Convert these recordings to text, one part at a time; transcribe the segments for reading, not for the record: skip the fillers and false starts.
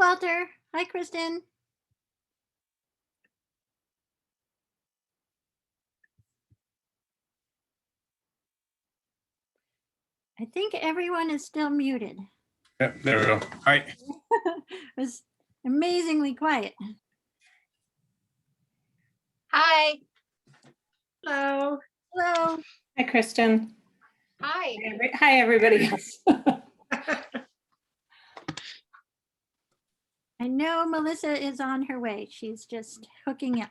Walter. Hi, Kristen. I think everyone is still muted. Yep, there we go. Hi. It was amazingly quiet. Hi. Hello. Hello. Hi, Kristen. Hi. Hi, everybody else. I know Melissa is on her way. She's just hooking up.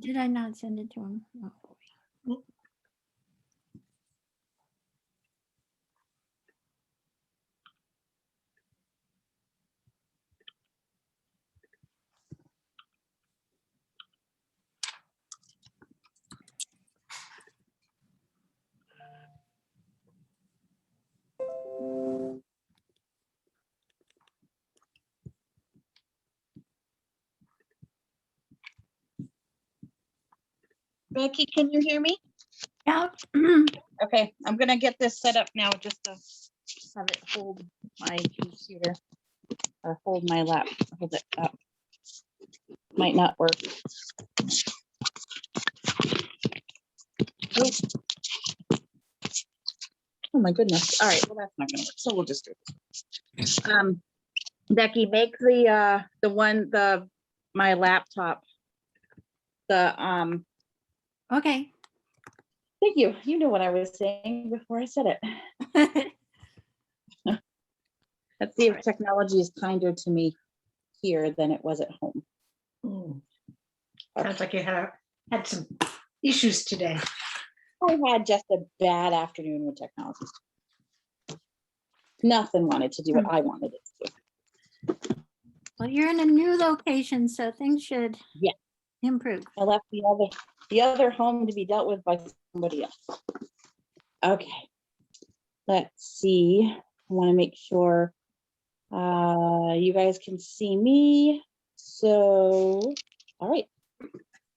Did I not send it to him? Oh. Becky, can you hear me? Yeah. Okay, I'm gonna get this set up now just to have it hold my computer or hold my lap. Hold it up. Might not work. Oh my goodness. All right, well, that's not gonna work. So we'll just do it. Becky, make my laptop. Okay. Thank you. You know what I was saying before I said it. Let's see if technology is kinder to me here than it was at home. Sounds like you had some issues today. I had just a bad afternoon with technology. Nothing wanted to do what I wanted it to do. Well, you're in a new location, so things should improve. I left the other home to be dealt with by somebody else. Okay. Let's see. I want to make sure you guys can see me. So, all right.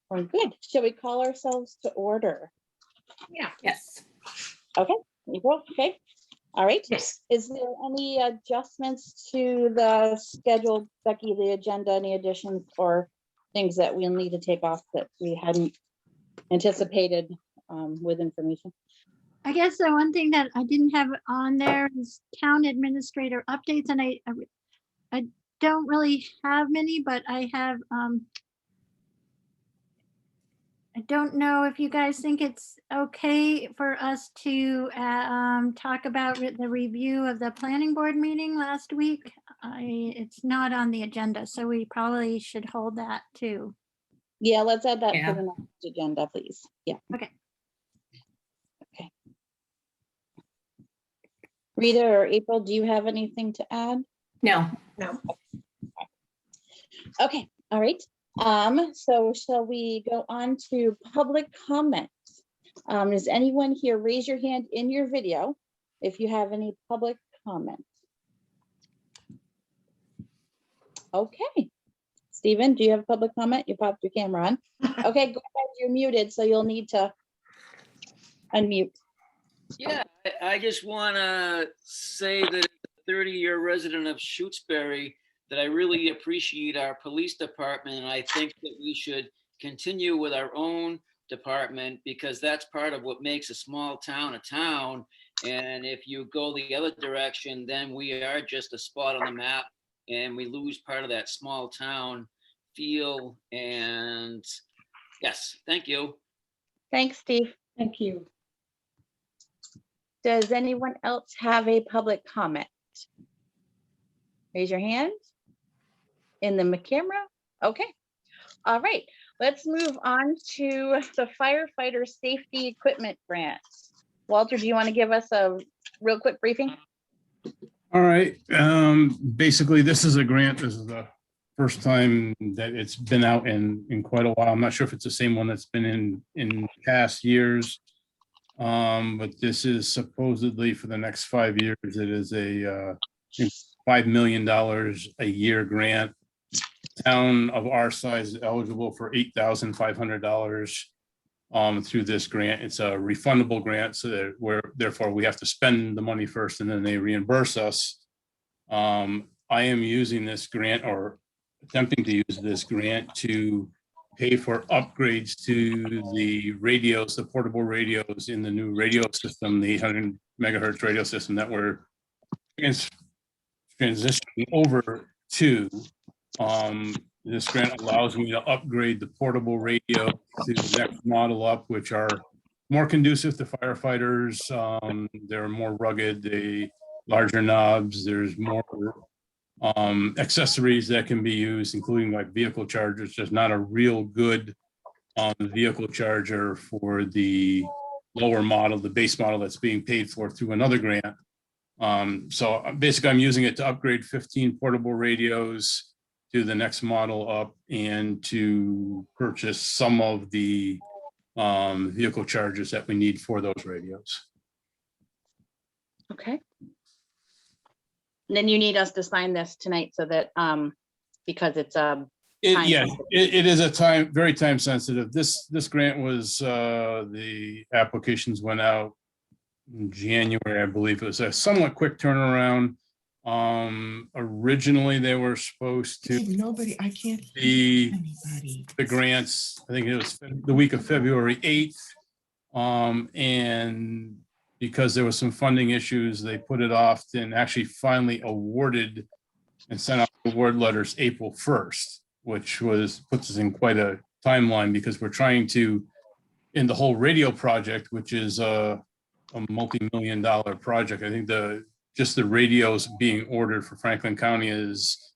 We're good. Shall we call ourselves to order? Yeah. Yes. Okay. April. Okay. All right. Yes. Is there any adjustments to the schedule, Becky, the agenda, any additions or things that we'll need to take off that we hadn't anticipated with information? I guess the one thing that I didn't have on there is town administrator updates, and I don't really have many, but I have I don't know if you guys think it's okay for us to talk about the review of the planning board meeting last week. It's not on the agenda, so we probably should hold that too. Yeah, let's add that Yeah. to the next agenda, please. Yeah. Okay. Okay. Rita or April, do you have anything to add? No. Okay, all right. So shall we go on to public comment? Is anyone here? Raise your hand in your video if you have any public comment. Okay. Stephen, do you have a public comment? You popped your camera on. Okay, go ahead. You're muted, so you'll need to unmute. Yeah, I just want to say that as a 30-year resident of Shutesbury, that I really appreciate our police department, and I think that we should continue with our own department because that's part of what makes a small town a town. And if you go the other direction, then we are just a spot on the map and we lose part of that small town feel. And yes, thank you. Thanks, Steve. Thank you. Does anyone else have a public comment? Raise your hand in the camera. Okay. All right. Let's move on to the firefighter safety equipment grant. Walter, do you want to give us a real quick briefing? All right. Basically, this is a grant. This is the first time that it's been out in quite a while. I'm not sure if it's the same one that's been in past years. But this is supposedly for the next 5 years. It is a $5 million a year grant. Town of our size is eligible for $8,500 through this grant. It's a refundable grant, so that therefore we have to spend the money first and then they reimburse us. I am using this grant, or attempting to use this grant, to pay for upgrades to the radios, the portable radios in the new radio system, the 800 megahertz radio system that we're transitioning over to. This grant allows me to upgrade the portable radio to the next model up, which are more conducive to firefighters. They're more rugged, they larger knobs, there's more accessories that can be used, including like vehicle chargers. There's not a real good vehicle charger for the lower model, the base model that's being paid for through another grant. So basically I'm using it to upgrade 15 portable radios to the next model up, and to purchase some of the vehicle chargers that we need for those radios. Okay. And then you need us to sign this tonight so that, because it's time Yeah, sensitive. it is very time sensitive. This grant was, the applications went out in January, I believe. It was a somewhat quick turnaround. Originally they were supposed to Nobody, I can't be hear anybody. the grants, I think it was the week of February 8th. And because there was some funding issues, they put it off and actually finally awarded and sent out award letters April 1st, which puts us in quite a timeline, because we're trying to, in the whole radio project, which is a multi-million-dollar project. I think just the radios being ordered for Franklin County is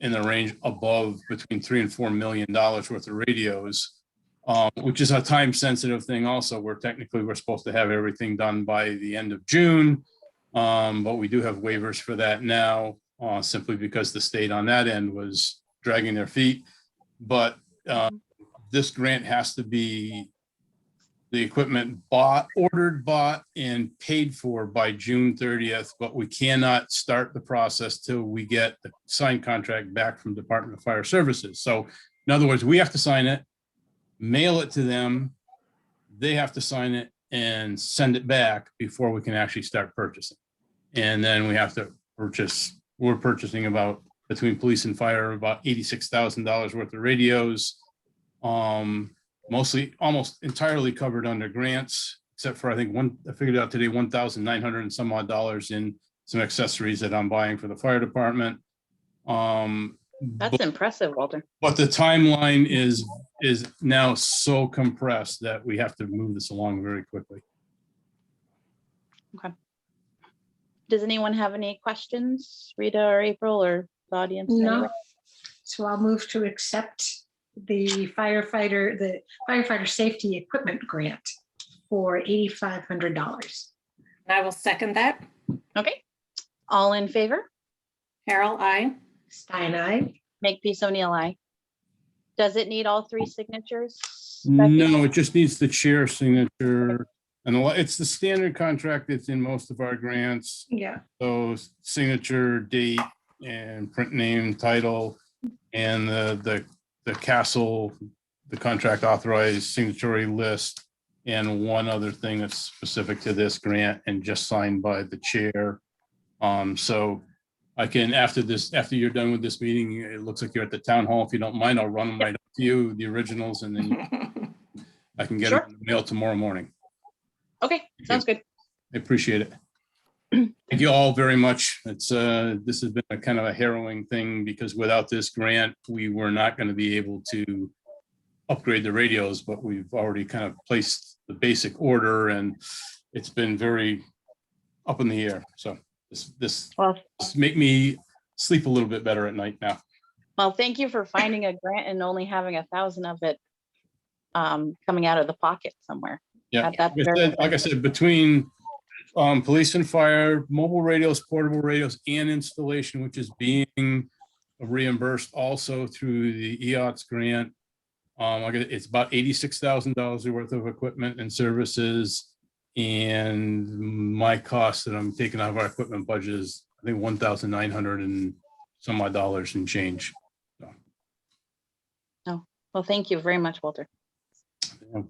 in the range above between $3 and $4 million worth of radios, which is a time sensitive thing. Also, we're supposed to have everything done by the end of June. But we do have waivers for that now, simply because the state on that end was dragging their feet. But this grant has to be the equipment ordered, bought, and paid for by June 30th, but we cannot start the process till we get the signed contract back from Department of Fire Services. So in other words, we have to sign it, mail it to them, they have to sign it and send it back before we can actually start purchasing. And then we have to we're purchasing about, between police and fire, about $86,000 worth of radios. Mostly, almost entirely covered under grants, except for, I think I figured out today, $1,900 and some odd dollars in some accessories that I'm buying for the fire department. That's impressive, Walter. But the timeline is now so compressed that we have to move this along very quickly. Okay. Does anyone have any questions, Rita or April or the audience? No. So I'll move to accept the firefighter safety equipment grant for $8,500. I will second that. Okay. All in favor? Carol, I. Stein, aye. Makepeace O'Neill, aye. Does it need all three signatures? No, it just needs the chair signature. And it's the standard contract that's in most of our grants. Yeah. So signature, date, and print name, title, and the castle, the contract authorized signatory list, and one other thing that's specific to this grant and just signed by the chair. So I can, after you're done with this meeting, it looks like you're at the town hall. If you don't mind, I'll run them right up to you, the originals, and then I can get Sure. them in the mail tomorrow morning. Okay, sounds good. I appreciate it. Thank you all very much. This has been a kind of a harrowing thing, because without this grant, we were not going to be able to upgrade the radios, but we've already kind of placed the basic order, and it's been very up in the air. So this Well, make me sleep a little bit better at night now. Well, thank you for finding a grant and only having 1,000 of it coming out of the pocket somewhere. Yeah, That's very like I said, between police and fire, mobile radios, portable radios, and installation, which is being reimbursed also through the EOTS grant. It's about $86,000 worth of equipment and services. And my cost that I'm taking out of our equipment budget is, I think, 1,900 and some odd dollars and change. Well, thank you very much, Walter.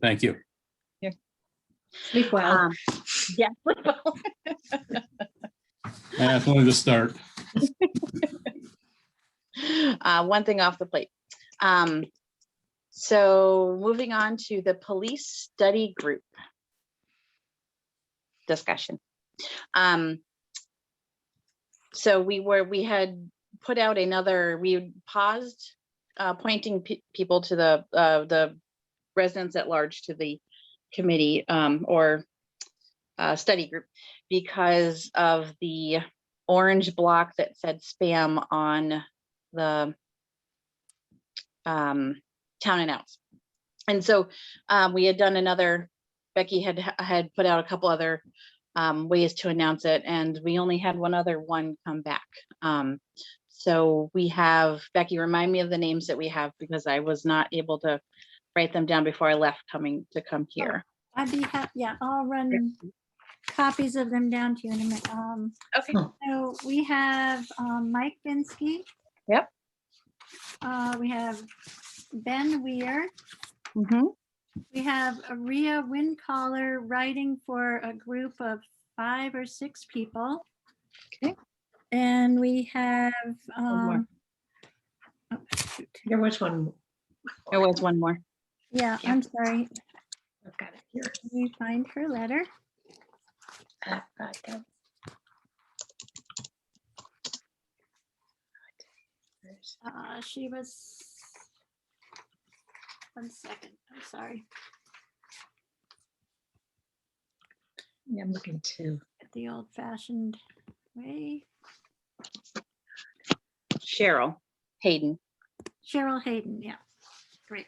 Thank you. Sleep well. Yeah. That's only the start. One thing off the plate. So moving on to the police study group discussion. So we had put out we paused appointing people to the residents at large to the committee or study group because of the orange block that said spam on the town announce. And so we had done Becky had put out a couple other ways to announce it, and we only had one other one come back. So we have, Becky, remind me of the names that we have, because I was not able to write them down before I left come here. I'd be happy, yeah, I'll run copies of them down to you in a minute. Okay. So we have Mike Binsky. Yep. We have Ben Weir. Mhm. We have Aria Windcaller writing for a group of 5 or 6 people. Okay. And we have, more. oh, shoot. There was one. There was one more. Yeah, I'm sorry. I've got it here. Let me find her letter. She was, 1 second, I'm sorry. Yeah, I'm looking too. The old fashioned way. Cheryl Hayden. Cheryl Hayden, yeah, great.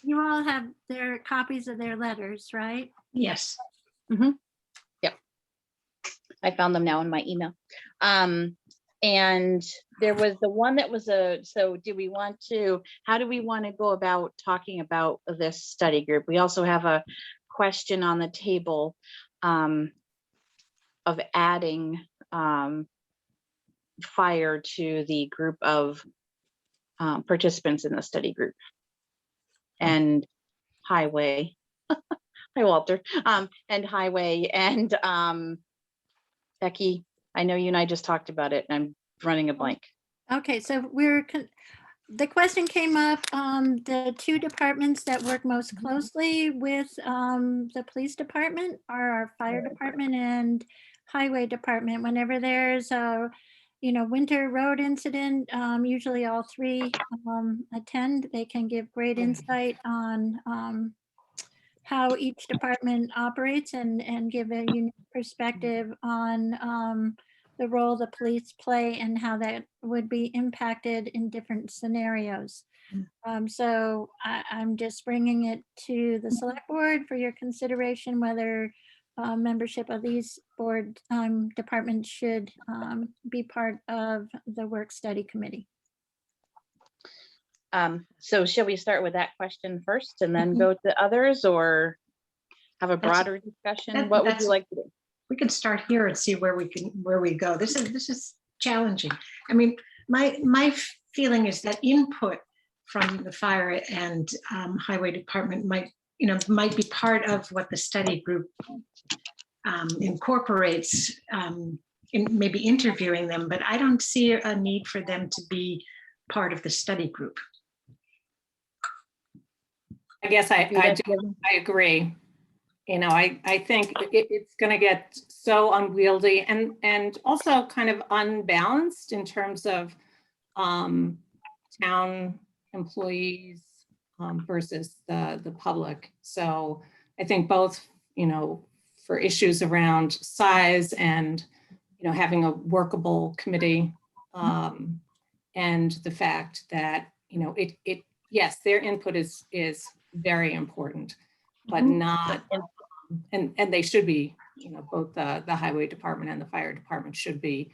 You all have their copies of their letters, right? Yes. I found them now in my email. And there was the one that was so how do we want to go about talking about this study group? We also have a question on the table of adding fire to the group of participants in the study group. And highway, hi Walter, and highway, and Becky, I know you and I just talked about it, and I'm running a blank. Okay, so the question came up, the 2 departments that work most closely with the police department are our fire department and highway department. Whenever there's a winter road incident, usually all 3 attend. They can give great insight on how each department operates and give a unique perspective on the role the police play and how that would be impacted in different scenarios. So I'm just bringing it to the select board for your consideration, whether membership of these board departments should be part of the work study committee. So shall we start with that question first and then go to others, or have a broader discussion? What would you like to do? We could start here and see where we go. This is challenging. I mean, my feeling is that input from the fire and highway department might be part of what the study group incorporates in maybe interviewing them, but I don't see a need for them to be part of the study group. I guess I agree. I think it's going to get so unwieldy and also kind of unbalanced in terms of town employees versus the public. So I think both, for issues around size and having a workable committee, and the fact that, yes, their input is very important, but not, and they should be, both the highway department and the fire department should be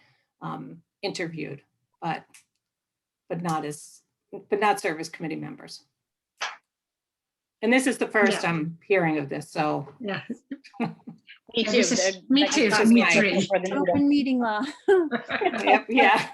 interviewed, but not serve as committee members. And this is the first Yeah. I'm hearing of this, so. Yeah. Me Yeah, too. this is- me Becky too, caught so me me on too. for the meeting. Open meeting law. Yep, yeah.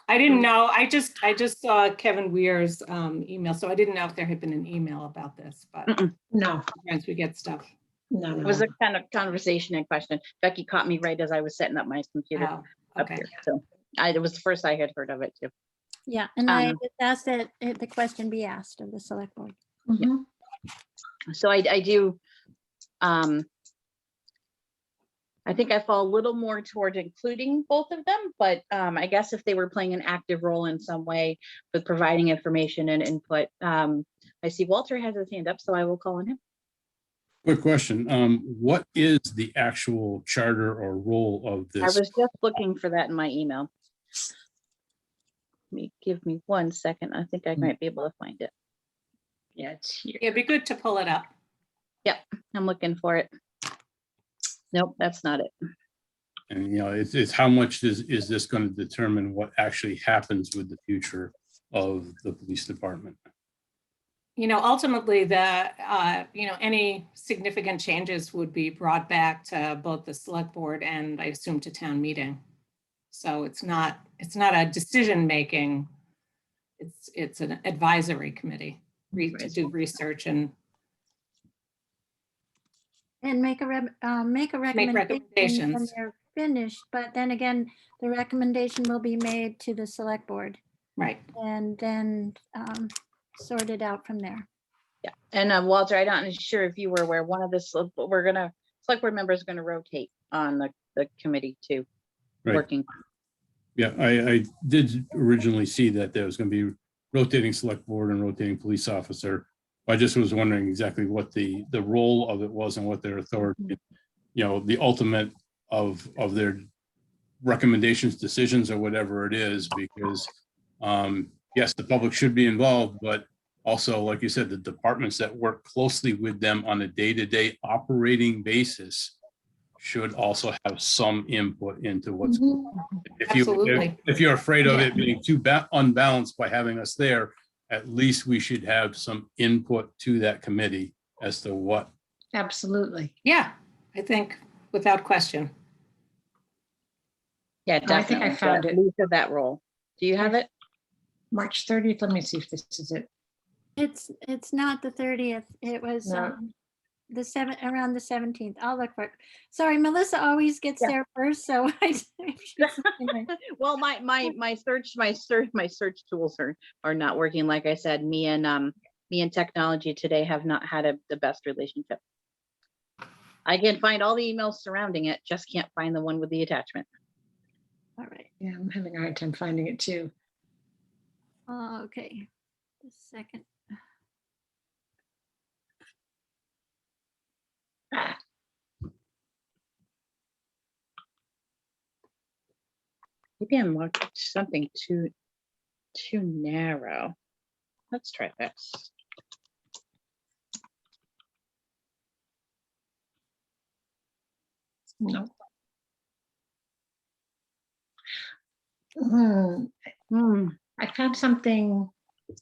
I didn't know. I just saw Kevin Weir's email, so I didn't know if there had been an email about this, but No, sometimes we get stuff. no, It no. was a kind of conversation and question. Becky caught me right as I was setting up my computer Oh, up okay. here. So it was the first I had heard of it too. Yeah, and I Um, just asked that the question be asked of the select board. Mhm. So I do, I think I fall a little more toward including both of them, but I guess if they were playing an active role in some way with providing information and input, I see Walter has his hand up, so I will call on him. Quick question. What is the actual charter or role of I this? was just looking for that in my email. Give me 1 second. I think I might be able to find it. Yeah, it's here. It'd be good to pull it up. I'm looking for it. Nope, that's not it. And, it's how much is this going to determine what actually happens with the future of the police department? Ultimately, any significant changes would be brought back to both the select board and I assume to town meeting. So it's not a decision-making, it's an advisory committee to do research and And make a recommendation when recommendations. they're finished, but then again, the recommendation will be made to the select board right. and then sort it out from there. Yeah, and Walter, I'm not sure if you were aware, one of the select board members going to rotate on the committee too, Right. working. Yeah, I did originally see that there was going to be rotating select board and rotating police officer. I just was wondering exactly what the role of it was and what their authority, the ultimate of their recommendations, decisions, or whatever it is, because yes, the public should be involved, but also, like you said, the departments that work closely with them on a day-to-day operating basis should also have some input into what's going on. Absolutely. If you're afraid of it being too unbalanced by having us there, at least we should have some input to that committee as to what. Absolutely. Yeah, I think without question. Yeah, Oh, I think I definitely. found it. Lisa, that role. Do you have it? March 30th. Let me see if this is it. It's not the 30th. It was No. around the 17th. I'll look for it. Sorry, Melissa always gets Yeah. there first, so Well, my search tools are not working. Like I said, me and technology today have not had the best relationship. I can find all the emails surrounding it, just can't find the one with the attachment. All right. Yeah, I'm having a hard time finding it too. Okay. Just a second. Ah, Maybe I'm watching something too narrow. Let's try this. no. I found something. It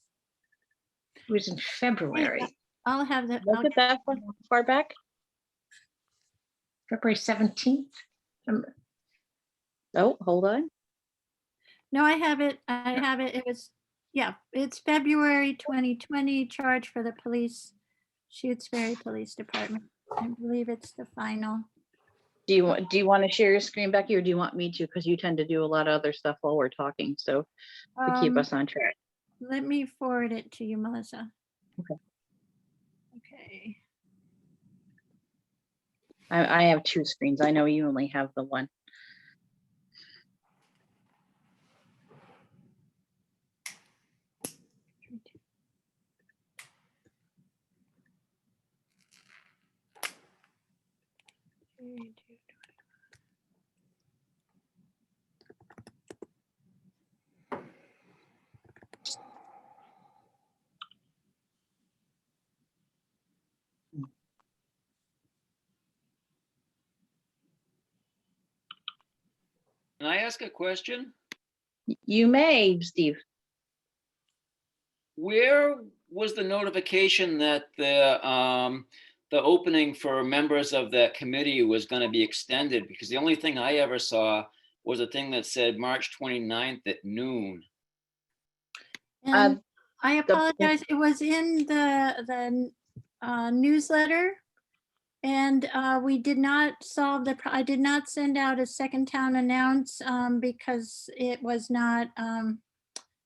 was in February, I'll have the, Look at that far back. February 17th. Oh, hold on. no, I have it. I have it. It was, yeah, it's February 2020 charge for the police, Shutesbury Police Department. I believe it's the final. Do you want to share your screen, Becky, or do you want me to? Because you tend to do a lot of other stuff while we're talking, so to keep us on track. Let me forward it to you, Melissa. Okay. Okay. I have two screens. I know you only have the one. Can I ask a question? You may, Steve. Where was the notification that the opening for members of that committee was going to be extended? Because the only thing I ever saw was a thing that said March 29th at noon. And I apologize, it was in the newsletter. And we did not solve I did not send out a second town announce because it was not,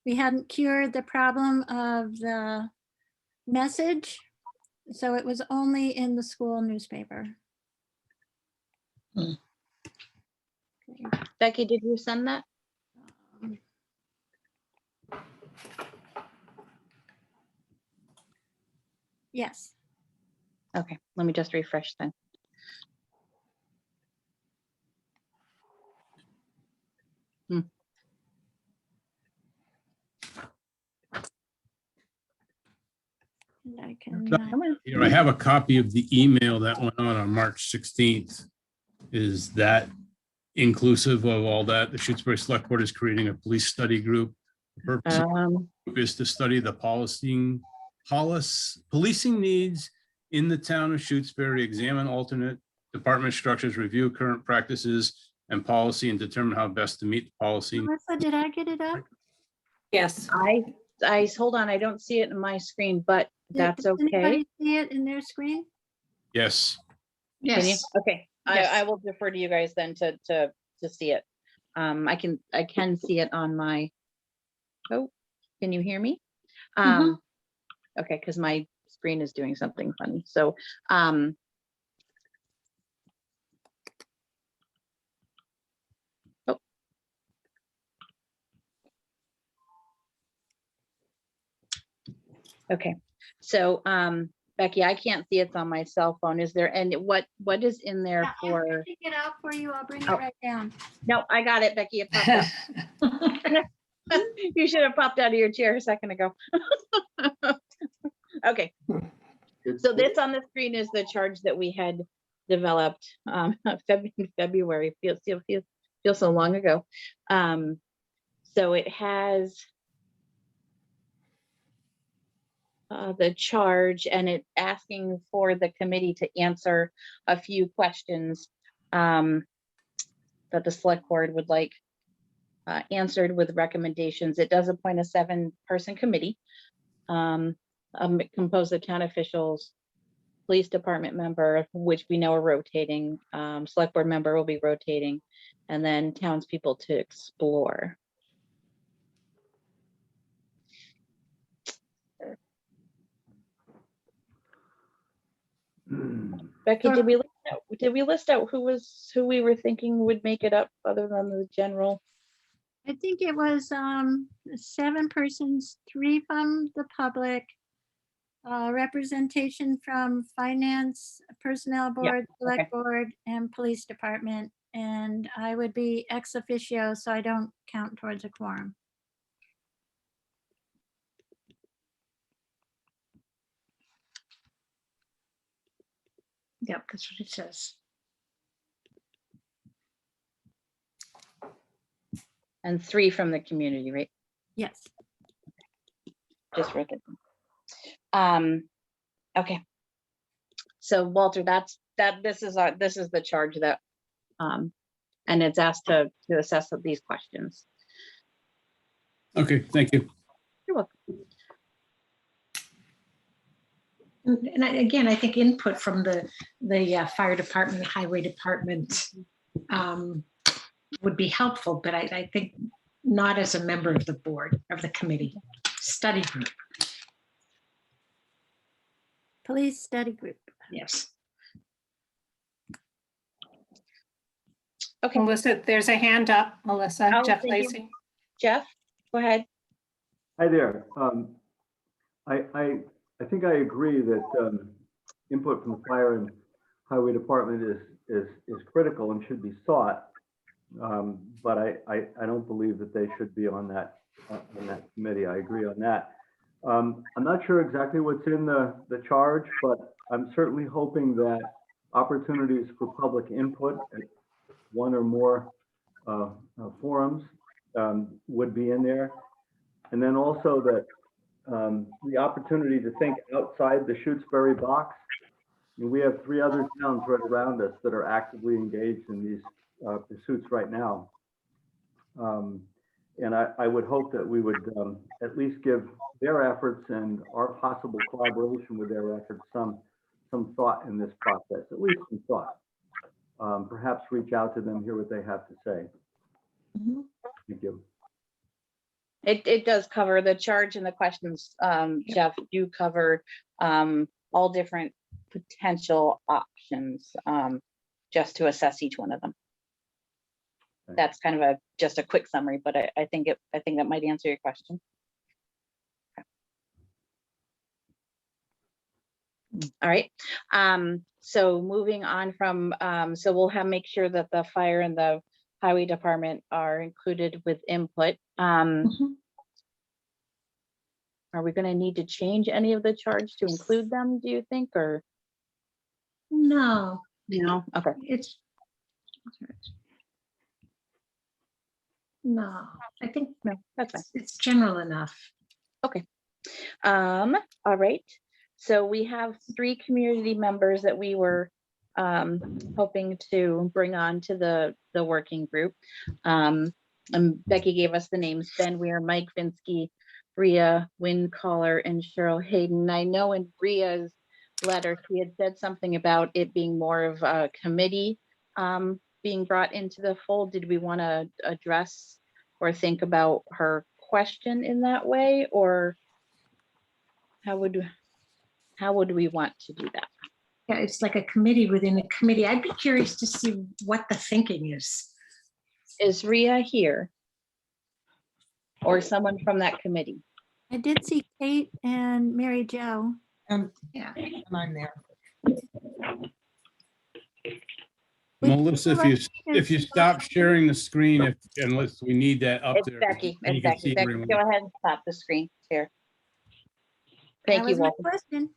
we hadn't cured the problem of the message. So it was only in the school newspaper. Hmm. Okay. Becky, did you send that? Yes. Okay, let me just refresh then. And I can, Come on. Here, I have a copy of the email that went out on March 16th. Is that inclusive of all that? The Shutesbury Select Board is creating a police study group. The purpose of the group is to study the policing needs in the town of Shutesbury, examine alternate department structures, review current practices and policy, and determine how best to meet the policy. Melissa, did I get it up? Yes. I hold on, I don't see it in my screen, but that's Does okay. anybody see it in their screen? Yes. Can you? Yes. Okay, Yes. I will defer to you guys then to see it. I can see it on my, oh, can you hear me? Mhm. Okay, because my screen is doing something funny. So, oh. Okay, so, Becky, I can't see it's on my cell phone. Is there, and what is in there Yeah, I'm for? printing it out for you. I'll bring it Oh. right down. No, I got it, Becky, it popped up. You should have popped out of your chair a second ago. Okay. So this on the screen is the charge that we had developed in February. Feels so long ago. So it has the charge, and it's asking for the committee to answer a few questions that the select board would like answered with recommendations. It does appoint a 7-person committee composed of town officials, police department member, which we know are rotating, select board member will be rotating, and then townspeople to explore. Becky, did we list out who we were thinking would make it up other than the general? I think it was 7 persons, 3 from the public, representation from finance, personnel board, select board, and police department. And I would be ex officio, so I don't count towards a quorum. Yep, that's what it says. And 3 from the community, right? Yes. Just wrote it. Okay. So Walter, this is the charge that, and it's asked to assess these questions. Okay, thank you. You're welcome. And again, I think input from the fire department, highway department would be helpful, but I think not as a member of the board, of the committee, study group. Police study group. Yes. Okay, Melissa, there's a hand up, Melissa. Oh, Jeff thank you. Lacy. Jeff, go ahead. Hi there. I think I agree that input from the fire and highway department is critical and should be sought. But I don't believe that they should be on that committee. I agree on that. I'm not sure exactly what's in the charge, but I'm certainly hoping that opportunities for public input at one or more forums would be in there. And then also that the opportunity to think outside the Shutesbury box. We have 3 other towns right around us that are actively engaged in these pursuits right now. And I would hope that we would at least give their efforts and our possible collaboration with their efforts some thought in this process, at least some thought. Perhaps reach out to them, hear what they have to say. Mhm. Thank you. It does cover the charge and the questions, Jeff, do cover all different potential options, just to assess each one of them. Okay. That's kind of just a quick summary, but I think that might answer your question. All right. So moving on from, so we'll make sure that the fire and the highway department are included with input. Mhm. Are we going to need to change any of the charge to include them, do you think, or No, no? Okay. No, I think No, that's fine. it's general enough. All right. So we have 3 community members that we were hoping to bring on to the working group. And Becky gave us the names: Ben Weir, Mike Vinsky, Rhea Windcaller, and Cheryl Hayden. I know in Rhea's letter, she had said something about it being more of a committee being brought into the fold. Did we want to address or think about her question in that way, or how would we want to do that? Yeah, it's like a committee within a committee. I'd be curious to see what the thinking is. Is Rhea here? Or someone from that committee? I did see Kate and Mary Jo. Yeah. And I'm there. Melissa, if you stop sharing the screen, unless we need that up It's there. Becky. and you It's can Becky. see Becky, everyone. go ahead and stop the screen here. That Thank you, was my Walter. question.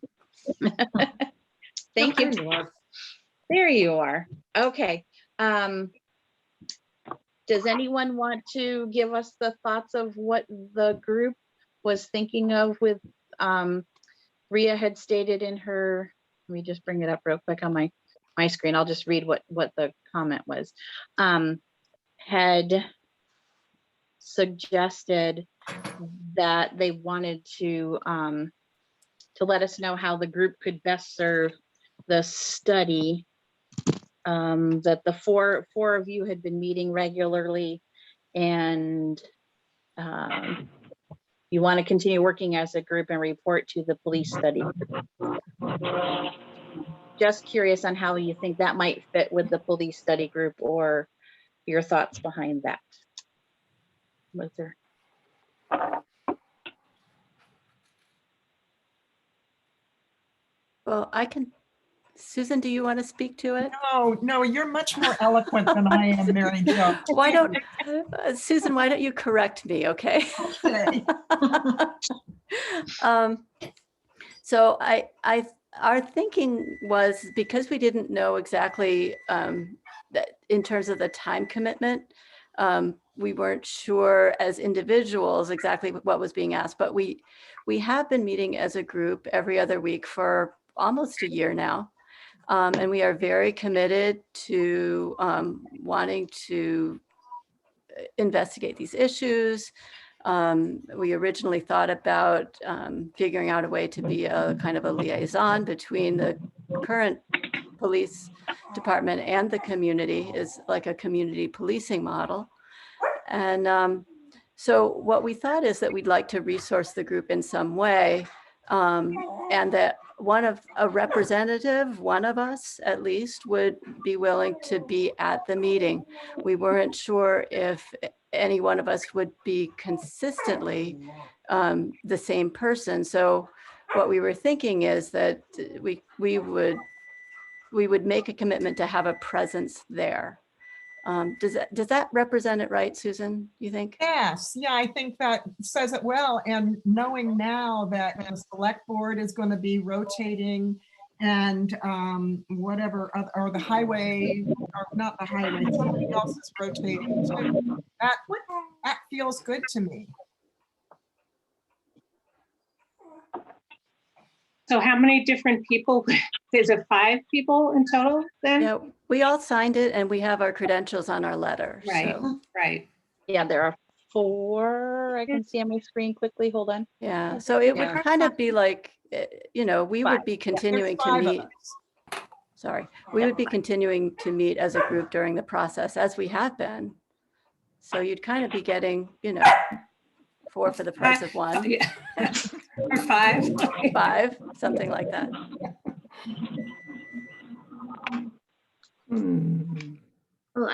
Thank you. There you are. There you are. Okay. Does anyone want to give us the thoughts of what the group was thinking of with Rhea had stated in her, let me just bring it up real quick on my screen. I'll just read what the comment was. Had suggested that they wanted to let us know how the group could best serve the study. That the four of you had been meeting regularly, and you want to continue working as a group and report to the police study. Just curious on how you think that might fit with the police study group, or your thoughts behind that. Was there? Well, I can, Susan, do you want to speak to it? No, you're much more eloquent than I am, Mary Jo. Why don't, Susan, why don't you correct me, okay? Okay. So our thinking was, because we didn't know exactly that in terms of the time commitment, we weren't sure as individuals exactly what was being asked, but we have been meeting as a group every other week for almost a year now. And we are very committed to wanting to investigate these issues. We originally thought about figuring out a way to be a kind of a liaison between the current police department and the community, is like a community policing model. And so what we thought is that we'd like to resource the group in some way, and that a representative, one of us at least, would be willing to be at the meeting. We weren't sure if any one of us would be consistently the same person. So what we were thinking is that we would make a commitment to have a presence there. Does that represent it right, Susan, you think? Yes, yeah, I think that says it well. And knowing now that the select board is going to be rotating and whatever, or the highway, or not the highway, somebody else is rotating too. That feels good to me. So how many different people? Is it 5 people in total then? Yeah, we all signed it and we have our credentials on our letter. Right, So, right. Yeah, there are 4. I can see on my screen quickly. Hold on. yeah, so it would Yeah. kind of be like, you know, we would 5. be Yeah, There's continuing to 5 of meet. us. Sorry, we would be continuing to meet as a group during the process as we have been. So you'd kind of be getting, you know, 4 for the price of 1, Yeah. Or 5. 5, something like that. Well,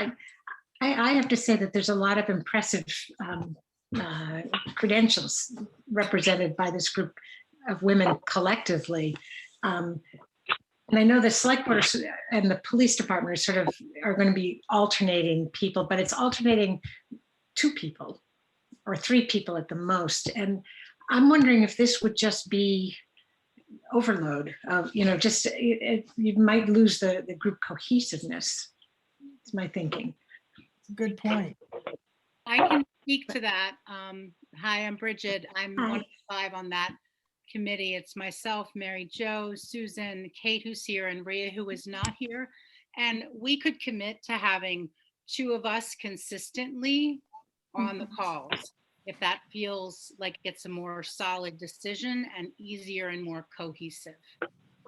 I have to say that there's a lot of impressive credentials represented by this group of women collectively. And I know the select board and the police department are going to be alternating people, but it's alternating 2 people or 3 people at the most. And I'm wondering if this would just be overload of, you know, just you might lose the group cohesiveness. It's my thinking. Good point. I can speak to that. Hi, I'm Bridget. I'm Hi. one of the 5 on that committee. It's myself, Mary Jo, Susan, Kate, who's here, and Rhea, who is not here. And we could commit to having 2 of us consistently on the calls, if that feels like it's a more solid decision and easier and more cohesive.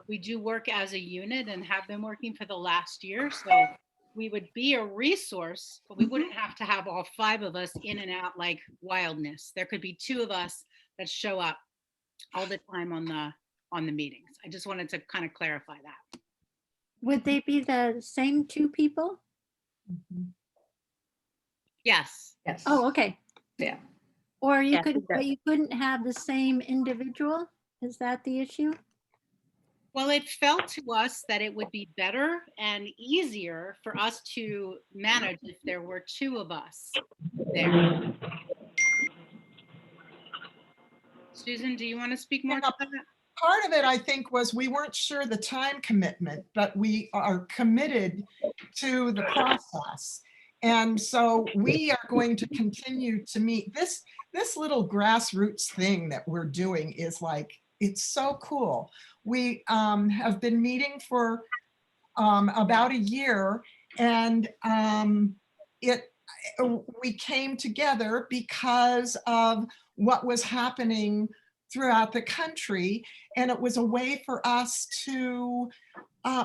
We do work as a unit and have been working for the last year, so we would be a resource, but we wouldn't have to have all 5 of us in and out like wildness. There could be 2 of us that show up all the time on the meetings. I just wanted to kind of clarify that. Would they be the same 2 people? Yes. Yes. Oh, okay. Yeah. Or you Yeah, could, that- but you couldn't have the same individual? Is that the issue? Well, it felt to us that it would be better and easier for us to manage if there were 2 of us there. Susan, do you want to speak more to that? Part of it, I think, was we weren't sure the time commitment, but we are committed to the process. And so we are going to continue to meet. This little grassroots thing that we're doing is like, it's so cool. We have been meeting for about a year, and we came together because of what was happening throughout the country, and it was a way for us to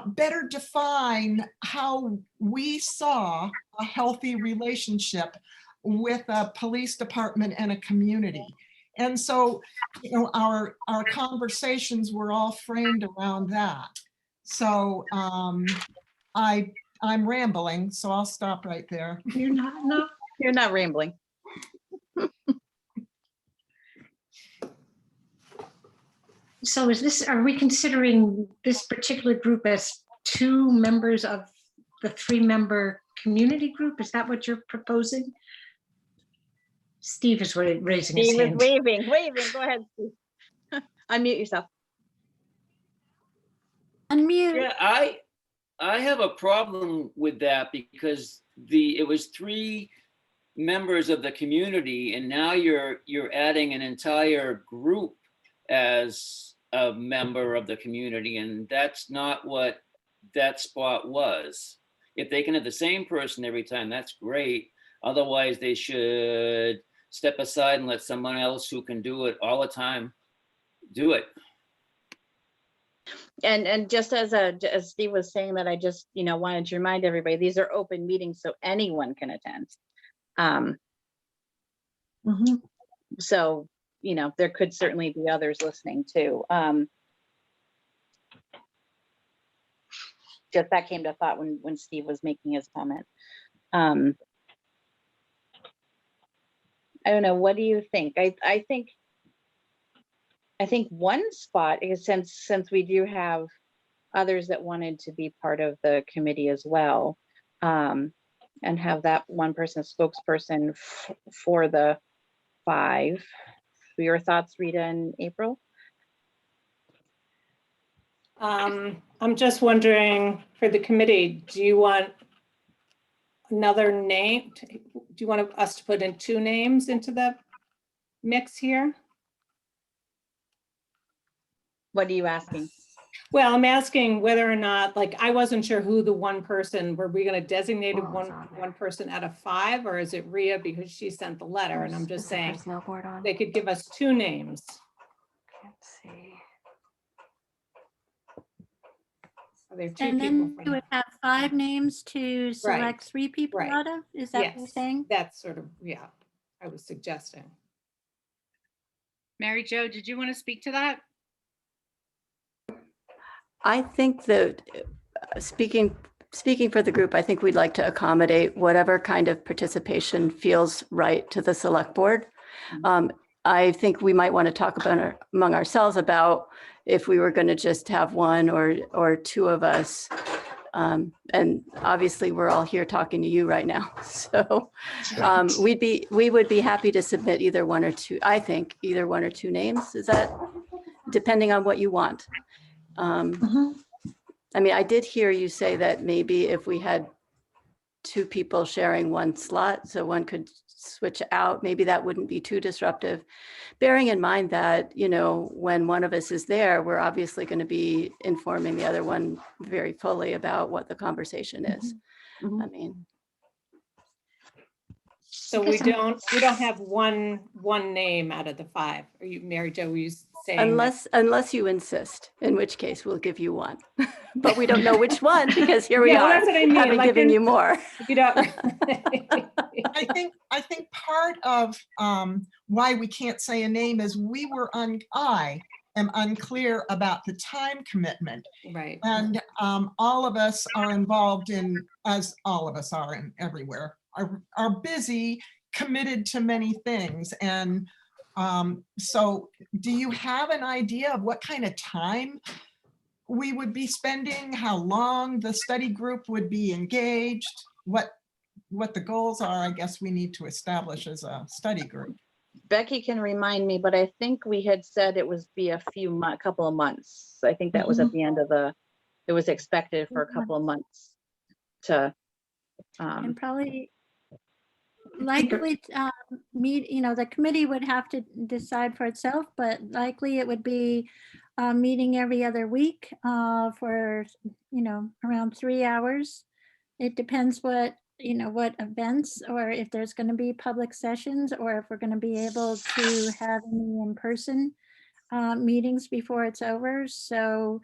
better define how we saw a healthy relationship with a police department and a community. And so, you know, our conversations were all framed around that. So I'm rambling, so I'll stop right there. You're not, no. You're not rambling. So are we considering this particular group as 2 members of the 3-member community group? Is that what you're proposing? Steve is raising his Steve is hand. waving. Go ahead, Steve. Unmute yourself. Unmute. Yeah, I have a problem with that because it was 3 members of the community, and now you're adding an entire group as a member of the community, and that's not what that spot was. If they can have the same person every time, that's great. Otherwise, they should step aside and let someone else who can do it all the time do it. And just as Steve was saying that, I just, you know, wanted to remind everybody, these are open meetings, so anyone can attend. So, you know, there could certainly be others listening too. Just that came to thought when Steve was making his comment. I don't know, what do you think? I think one spot is, since we do have others that wanted to be part of the committee as well, and have that one person spokesperson for the 5. Your thoughts, Rita and April? I'm just wondering, for the committee, do you want another name? Do you want us to put in 2 names into the mix here? What are you asking? Well, I'm asking whether or not, like, I wasn't sure who the one person, were we going to dedesignate one person out of 5, or is it Rhea because she sent the letter? And I'm just saying they could give us 2 names. Can't see. Are there 2 And people? then you would have 5 names to select 3 people right. out of? Is that what you're Yes, saying? that's sort of, yeah, I was suggesting. Mary Jo, did you want to speak to that? I think that speaking for the group, I think we'd like to accommodate whatever kind of participation feels right to the select board. I think we might want to talk about among ourselves about if we were going to just have 1 or 2 of us. And obviously we're all here talking to you right now. So we would be happy to submit either 1 or 2, I think either 1 or 2 names. Is that depending on what you want? I mean, I did hear you say that maybe if we had 2 people sharing 1 slot, so one could switch out, maybe that wouldn't be too disruptive. Bearing in mind that, you know, when one of us is there, we're obviously going to be informing the other one very fully about what the conversation is. I mean, So we don't have one name out of the 5. Are you, Mary Jo, were you saying that? unless you insist, in which case we'll give you 1. But we don't know which one because here we Yeah, well, are, that's what I mean, having like, given you more. You don't. I think part of why we can't say a name is I am unclear about the time commitment. Right. And all of us are involved in, as all of us are in everywhere, are busy, committed to many things. And so do you have an idea of what kind of time we would be spending, how long the study group would be engaged, what the goals are? I guess we need to establish as a study group. Becky can remind me, but I think we had said it was be a couple of months. I think that was at the end of it was expected for a couple of months to. And probably likely meet, you know, the committee would have to decide for itself, but likely it would be meeting every other week for, you know, around 3 hours. It depends what, you know, what events, or if there's going to be public sessions, or if we're going to be able to have any in-person meetings before it's over. So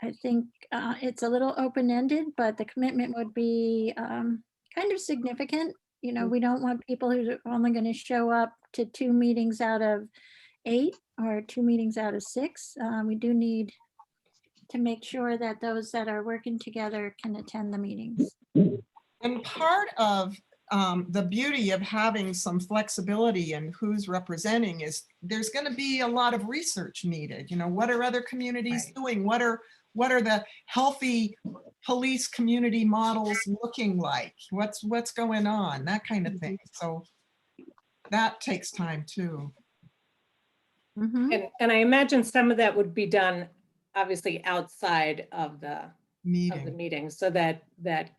I think it's a little open-ended, but the commitment would be kind of significant. You know, we don't want people who are only going to show up to 2 meetings out of 8 or 2 meetings out of 6. We do need to make sure that those that are working together can attend the meetings. And part of the beauty of having some flexibility in who's representing is there's going to be a lot of research needed. You know, what are other communities doing? What are the healthy police community models looking like? What's going on? That kind of thing. So that takes time too. Mhm. And I imagine some of that would be done obviously outside of the meeting, so that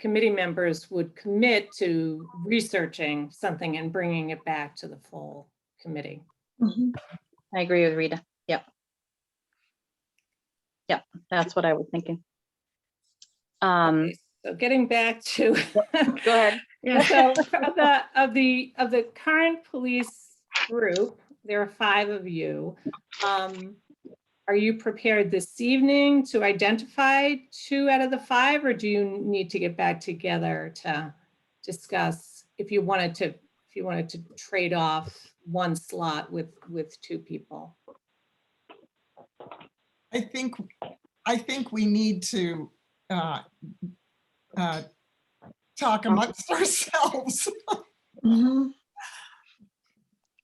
committee members would commit to researching something and bringing it back to the full committee. I agree with Rita. Yep, that's what I was thinking. Okay, so getting back to Go ahead. so of the current police group, there are 5 of you. Are you prepared this evening to identify 2 out of the 5, or do you need to get back together to discuss if you wanted to trade off 1 slot with 2 people? I think we need to talk amongst ourselves.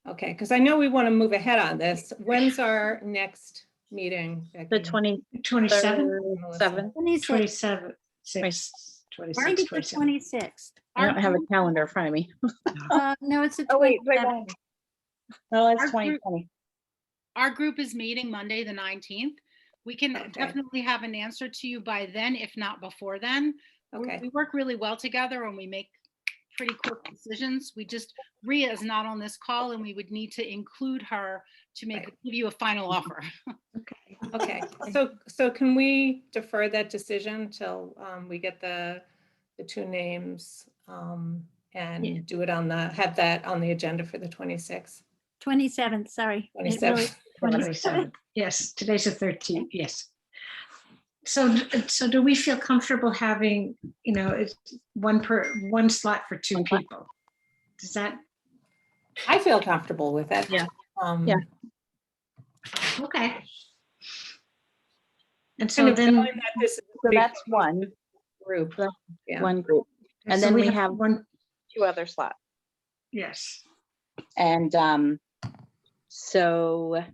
Okay, because I know we want to move ahead on this. When's our next meeting? The Becky? 27, 27th. 26th. 26, 26, Might be the 27. 26th. I don't have a calendar in front of me. No, it's the Oh, wait, 27th. No, it's Our group- 2020. Our group is meeting Monday, the 19th. We can Okay. definitely have an answer to you by then, if not before then. Okay. We work really well together and we make pretty quick decisions. Rhea is not on this call and we would need to include her to give you a final offer. Okay, so can we defer that decision till we get the two names and do it have that on the agenda for the 26th? 27th, sorry. It really- 27th. 27th. Yes, today's the 13th, yes. So do we feel comfortable having, it's one slot for two people? Does that, I feel comfortable with it. Yeah. Yeah. okay. And So so then, knowing that this is a So big that's one, group. Yeah. one group. And so then we have one, 2 other slots. yes. And so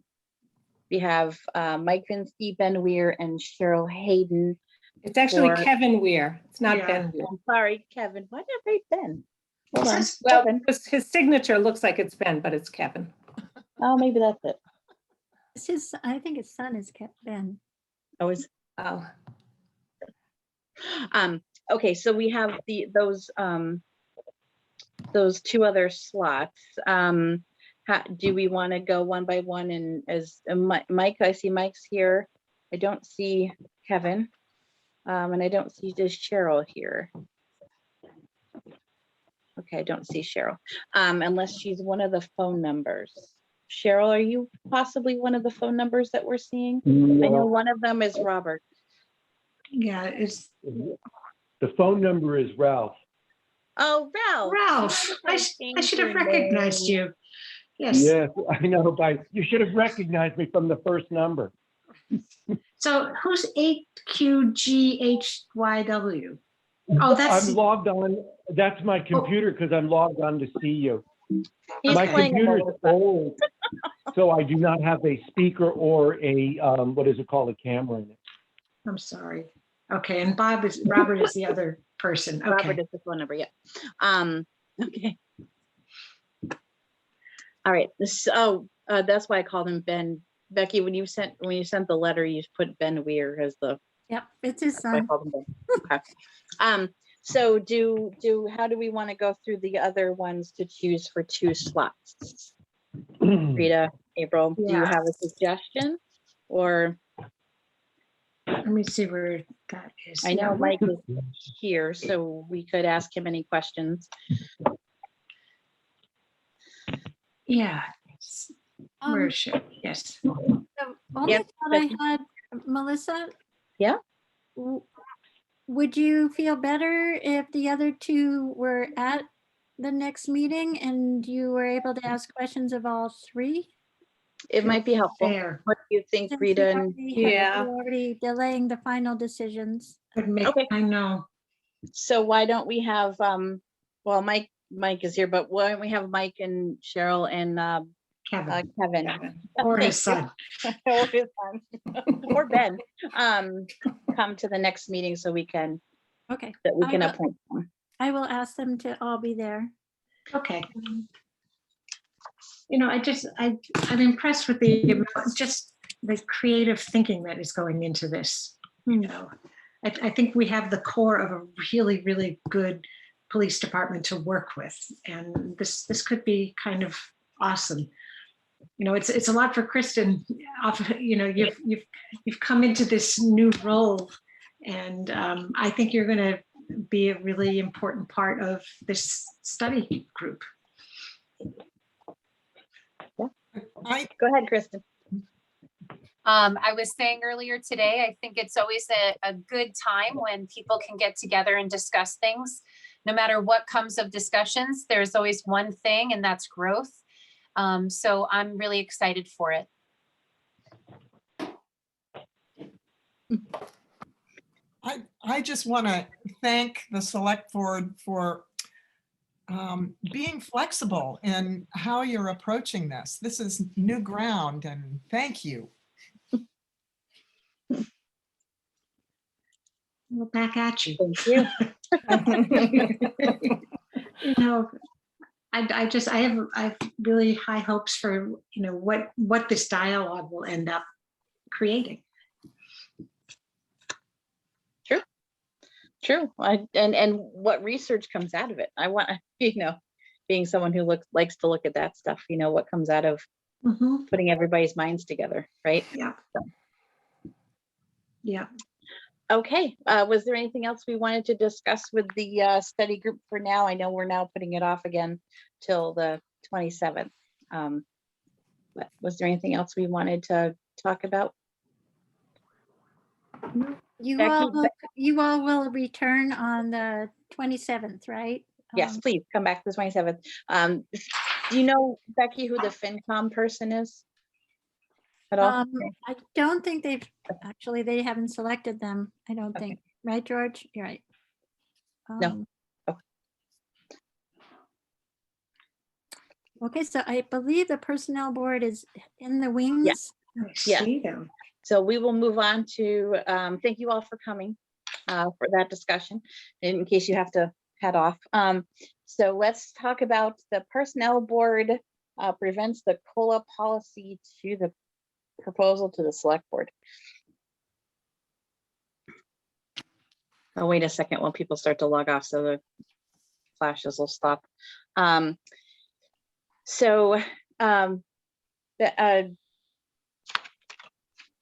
we have Mike Vinsky, Ben Weir, and Cheryl Hayden. It's actually for- Kevin Weir. It's not Yeah. Ben Weir. I'm sorry, Kevin. Why did I write Ben? Hold on. Well, Kevin. his signature looks like it's Ben, but it's Kevin. Oh, maybe that's it. I think his son is Ben. Oh, is Oh, okay, so we have those 2 other slots. Do we want to go one by one? And as Mike, I see Mike's here. I don't see Kevin. And I don't see just Cheryl here. Okay, I don't see Cheryl. Unless she's one of the phone numbers. Cheryl, are you possibly one of the phone numbers that we're seeing? I know one of them is Robert. Yeah, it's The phone number is Ralph. Oh, Ralph. Ralph. I should have recognized you. Yes. Yes, I know, but you should have recognized me from the first number. So who's 8QGHYW? Oh, that's, I'm logged on. That's my computer because I'm logged on to see you. He's My playing a computer is Melissa. old, so I do not have a speaker or a, what is it called, a camera in it. I'm sorry. Okay, and Robert is the other person. Robert Okay. is the phone number, yeah. Okay. All right, that's why I called him Ben. Becky, when you sent the letter, you put Ben Weir as the. Yep, it's his That's why I son. called him Ben. Okay. So how do we want to go through the other ones to choose for 2 slots? Rita, April, do you Yeah. have a suggestion? Or Let me see where that is. I know Mike is here, so we could ask him any questions. Yeah. Where Um, is she? Yes. The only Yep, thought I had, Melissa. Yeah. Would you feel better if the other 2 were at the next meeting and you were able to ask questions of all 3? It might be helpful. There. What do you think, Since Rita? you're Yeah. already delaying the final decisions. Could make, Okay. I know. So why don't we have, well, Mike is here, but why don't we have Mike and Cheryl and Kevin Kevin? or his Thank son. you. Or his son. Or Ben, come to the next meeting so we can Okay, I will- appoint them. I will ask them to all be there. Okay. I'm impressed with the creative thinking that is going into this. I think we have the core of a really, really good police department to work with. And this could be kind of awesome. It's a lot for Kristen. You've come into this new role, and I think you're going to be a really important part of this study group. Go ahead, Kristen. I was saying earlier today, I think it's always a good time when people can get together and discuss things. No matter what comes of discussions, there's always one thing, and that's growth. So I'm really excited for it. I just want to thank the select board for being flexible in how you're approaching this. This is new ground, and thank you. Well, back at you. Thank you. I have really high hopes for what this dialogue will end up creating. True. And what research comes out of it. I want, being someone who likes to look at that stuff, what comes out of Mhm. putting everybody's minds together, right? Yeah. Yeah. Okay, was there anything else we wanted to discuss with the study group for now? I know we're now putting it off again till the 27th. But was there anything else we wanted to talk about? You Becky, all will return on the 27th, right? Yes, please come back to the 27th. Do you know, Becky, who the FinCom person is? At all? I don't think they haven't selected them, I don't Okay. think. Right, George? You're right. No. Okay, so I believe the personnel board is in the wings. I Yeah. see them. So we will move on to, thank you all for coming for that discussion, in case you have to head off. So let's talk about the personnel board prevents the COLA policy to the proposal to the select board. Oh, wait a second, when people start to log off, so the flashes will stop.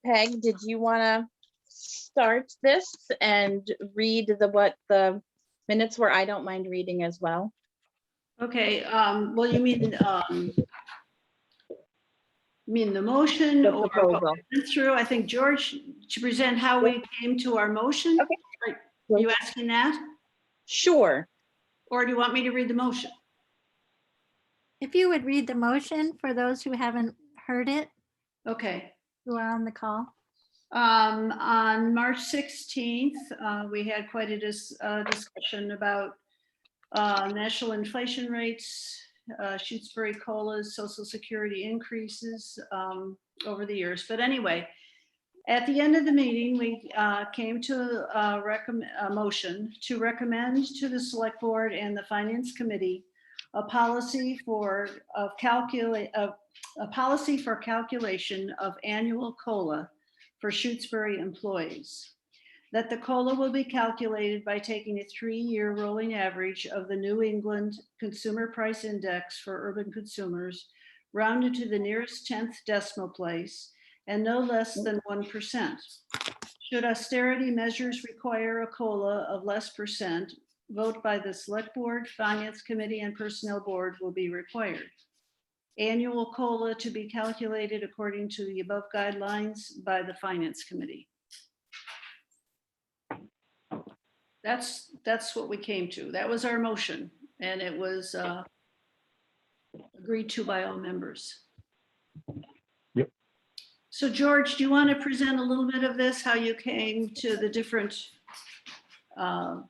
Peg, did you want to start this and read what the minutes were? I don't mind reading as well. Okay, well, you mean the motion The or what proposal. we went through? I think George, to present how we came to our motion. Okay. Are you asking that? Sure. Or do you want me to read the motion? If you would read the motion for those who haven't heard it, Okay. who are on the call. On March 16th, we had quite a discussion about national inflation rates, Shutesbury COLAs, Social Security increases over the years. But anyway, at the end of the meeting, we came to a motion to recommend to the Select Board and the Finance Committee a policy for calculation of annual COLA for Shutesbury employees. That the COLA will be calculated by taking a 3-year rolling average of the New England Consumer Price Index for urban consumers, rounded to the nearest 10th decimal place, and no less than 1%. Should austerity measures require a COLA of less percent, vote by the Select Board, Finance Committee, and Personnel Board will be required. Annual COLA to be calculated according to the above guidelines by the Finance Committee. That's what we came to. That was our motion, and it was agreed to by all members. Yep. So George, do you want to present a little bit of this, how you came to the different, well,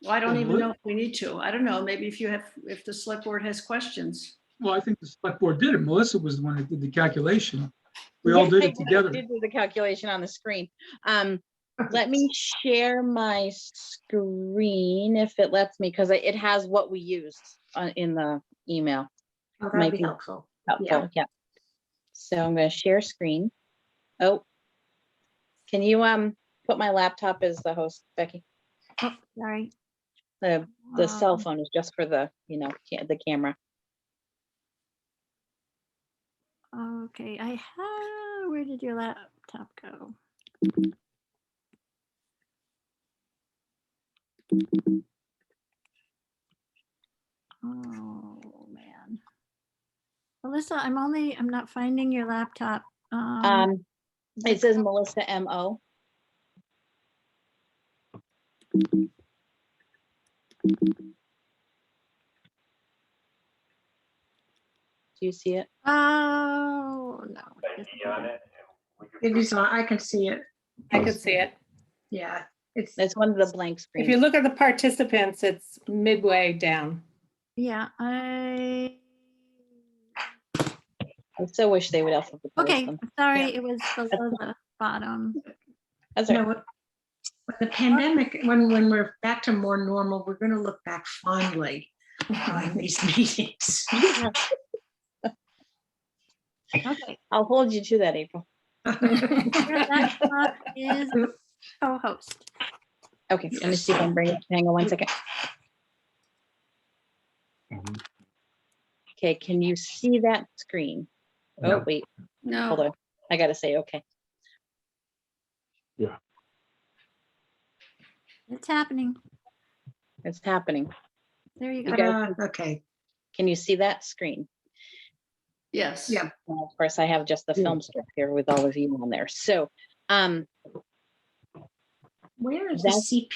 I don't even know if we need to. I don't know, maybe if the Select Board has questions. Well, I think the Select Board did it. Melissa was the one that did the calculation. We all did it together. I did do the calculation on the screen. Let me share my screen if it lets me, because it has what we used in the email. Oh, that'd be helpful. Yeah. So I'm going to share screen. Oh, can you put my laptop as the host, Becky? Oh, sorry. The cell phone is just for the, the camera. Okay, where did your laptop go? Oh, man. Melissa, I'm not finding your laptop. It says Melissa M.O. Do you see it? Oh, no. It is on, I can see it. I could see it. Yeah. It's one of the blank screens. If you look at the participants, it's midway down. Yeah, I so wish they would alphabetize okay, them. sorry, it was below the bottom. That's You right. know what? When the pandemic, when we're back to more normal, we're going to look back fondly on these meetings. Okay. I'll hold you to that, April. Your laptop is co-host. Okay, let me see if I can bring it. Hang on one second. Mhm. Okay, can you see that screen? Yeah. Oh, wait, No. hold on. I gotta say, okay. Yeah. It's happening. It's happening. There you You go. guys, Okay, can you see that screen? Yes. Yeah. Well, of course, I have just the film strip here with all of you on there. So, where is the That's- CP?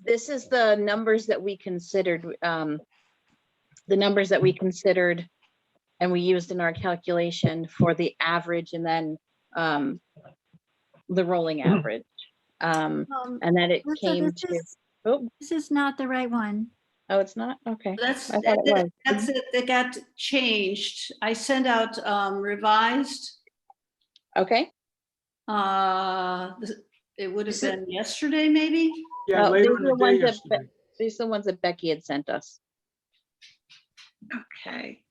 this is the numbers that we considered, and we used in our calculation for the average and then the rolling average. And then it Melissa, came this to, is- oh, This is not the right one. oh, it's not? Okay. That's, I thought it was. that's it. That got changed. I sent out revised. Okay. It would have Is it- been yesterday, maybe? Yeah, Oh, later these in are the the ones day that yesterday. These are the ones that Becky had sent us. Okay,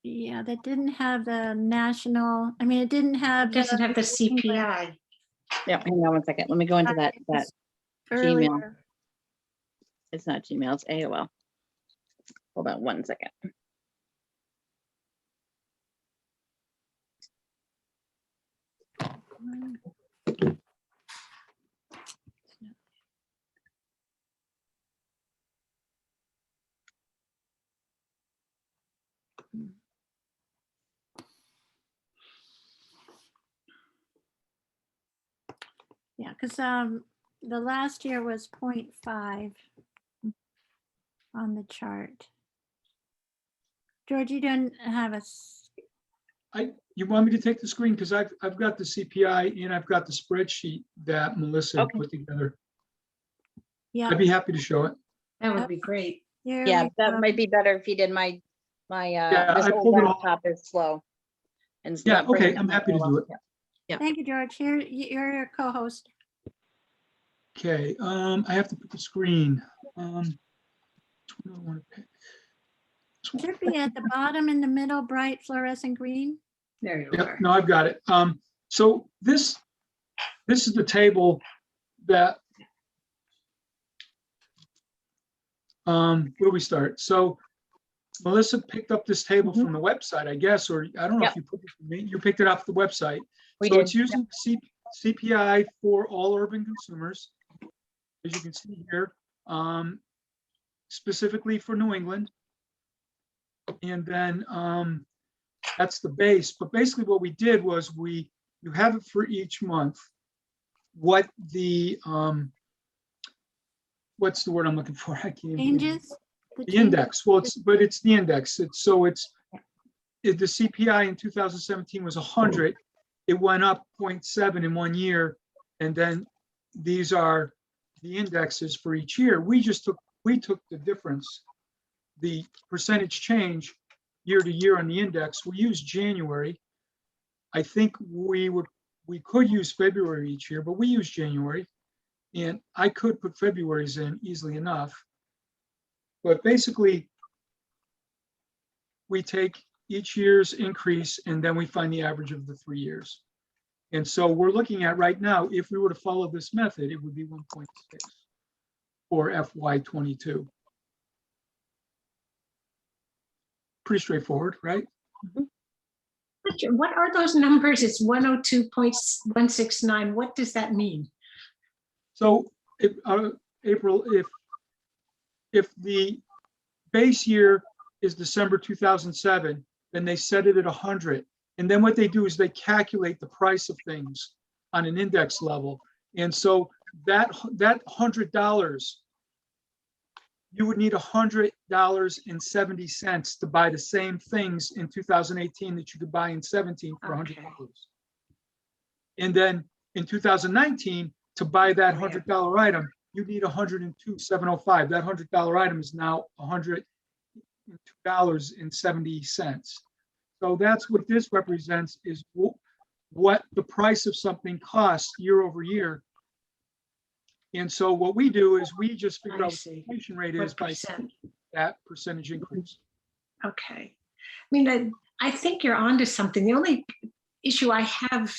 Yeah, that didn't have the national, I mean, it didn't have. it doesn't have the CPI. Yeah, hang on one second. Let me go into that Earlier. Gmail. It's not Gmail, it's AOL. Hold on one second. Yeah, because the last year was 0.5 on the chart. George, you don't have a, You want me to take the screen? Because I've got the CPI and I've got the spreadsheet that Melissa Okay. put together. yeah. I'd be happy to show it. That would be great. here Yeah, we that go. might be better if you did my, this I old pulled it off. laptop is slow. And it's Yeah, not bringing okay, up I'm my happy to AOL. do it. Yeah. Thank you, George. Here, you're a co-host. Okay, I have to put the screen. Which one do I want to pick? This one. Should be at the bottom in the middle, bright fluorescent green. There you Yep, are. no, I've got it. So this is the table that, where do we start? So Melissa picked up this table from the website, I guess, or I don't know if you picked it off the website. We So did. it's using CPI for all urban consumers, as you can see here, specifically for New England. And then that's the base. But basically what we did was you have it for each month. What the, what's the word I'm looking for? I can't. Changes. The index. Well, it's the index. The CPI in 2017 was 100. It went up 0.7 in 1 year. And then these are the indexes for each year. We took the difference, the percentage change year to year on the index. We used January. I think we could use February each year, but we use January. And I could put February's in easily enough. But basically, we take each year's increase and then we find the average of the 3 years. And so we're looking at right now, if we were to follow this method, it would be 1.6 for FY22. Pretty straightforward, right? What are those numbers? It's 102.169. What does that mean? So April, if the base year is December 2007, then they set it at 100. And then what they do is they calculate the price of things on an index level. And so that $100, you would need $100.70 to buy the same things in 2018 that you could buy in 17 for $100. And then in 2019, to buy that $100 item, you need $102,705. That $100 item is now $102.70. So that's what this represents, is what the price of something costs year over year. And so what we do is we just figure out what the inflation rate is by that percentage increase. Okay. I mean, I think you're onto something. The only issue I have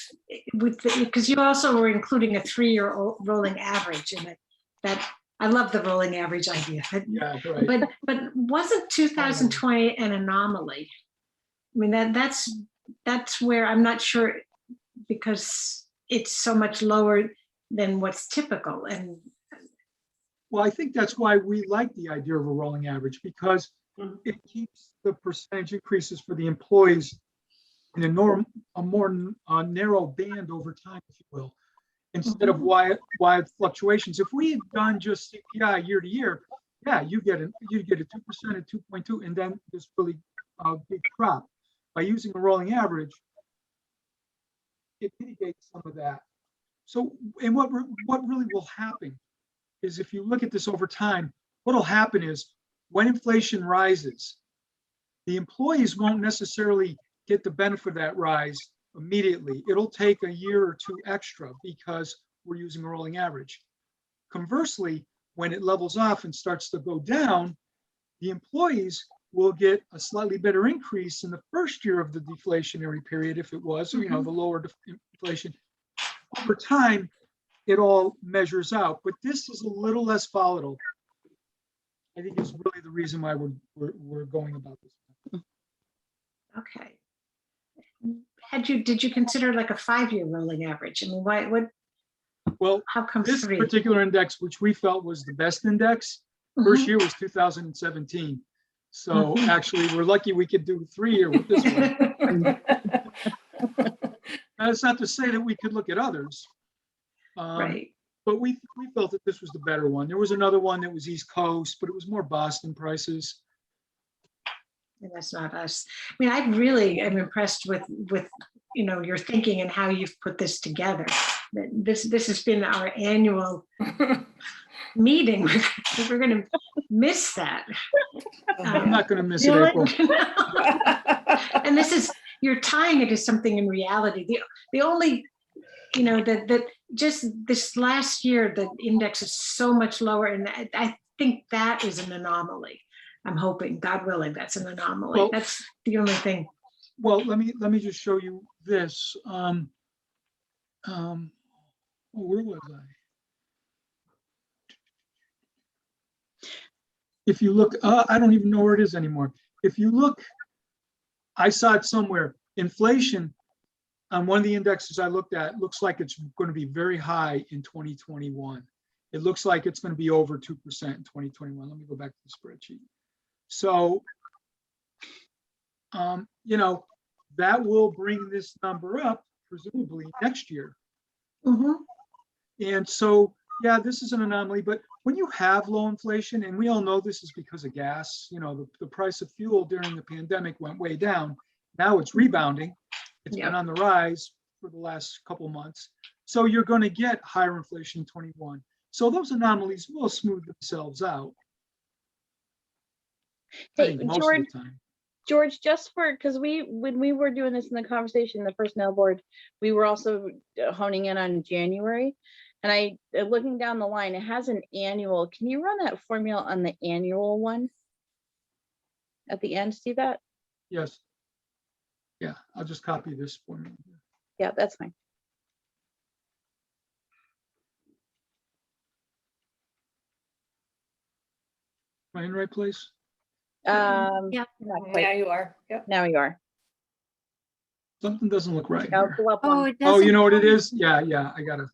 with, because you also were including a 3-year rolling average in it, that I love the rolling average idea. Yeah, right. But wasn't 2020 an anomaly? I mean, that's where I'm not sure, because it's so much lower than what's typical. And Well, I think that's why we like the idea of a rolling average, because it keeps the percentage increases for the employees in a more narrow band over time, if you will, instead of wide fluctuations. If we had done just CPI year to year, yeah, you get a 2% and 2.2, and then this really big drop. By using a rolling average, it mitigates some of that. So, and what really will happen is, if you look at this over time, what will happen is, when inflation rises, the employees won't necessarily get the benefit of that rise immediately. It'll take a year or two extra because we're using a rolling average. Conversely, when it levels off and starts to go down, the employees will get a slightly better increase in the first year of the deflationary period, if it was, the lower inflation. Over time, it all measures out, but this is a little less volatile. I think is really the reason why we're going about this. okay. Did you consider like a 5-year rolling average? I mean, how come this 3? particular index, which we felt was the best index, first year was 2017. So actually, we're lucky we could do 3-year with this one. That's not to say that we could look at others. Right. But we felt that this was the better one. There was another one that was East Coast, but it was more Boston prices. And that's not us. I mean, I really am impressed with your thinking and how you've put this together. This has been our annual meeting. We're going to miss that. I'm not going to miss it, April. And you're tying it to something in reality. The only, that just this last year, the index is so much lower, and I think that is an anomaly. I'm hoping, God willing, that's an anomaly. Well, that's the only thing. Well, let me just show you this. Where was I? If you look, I don't even know where it is anymore. If you look, I saw it somewhere. Inflation on one of the indexes I looked at looks like it's going to be very high in 2021. It looks like it's going to be over 2% in 2021. Let me go back to the spreadsheet. So, that will bring this number up presumably next year. And so, yeah, this is an anomaly, but when you have low inflation, and we all know this is because of gas, the price of fuel during the pandemic went way down. Now it's rebounding. It's been on the rise for the last couple of months. So you're going to get higher inflation in 21. So those anomalies will smooth themselves out. Hey, most of the time. George, just because when we were doing this in the conversation, the personnel board, we were also honing in on January. And looking down the line, it has an annual. Can you run that formula on the annual one at the end? See that? Yes. Yeah, I'll just copy this formula. Yeah, that's fine. Am I in the right place? Yeah. Not quite. Now you are. Yep. Now you are. Something doesn't look right. Now Here. go up Oh, one. it doesn't. Oh, you know what it is? Yeah, I got to.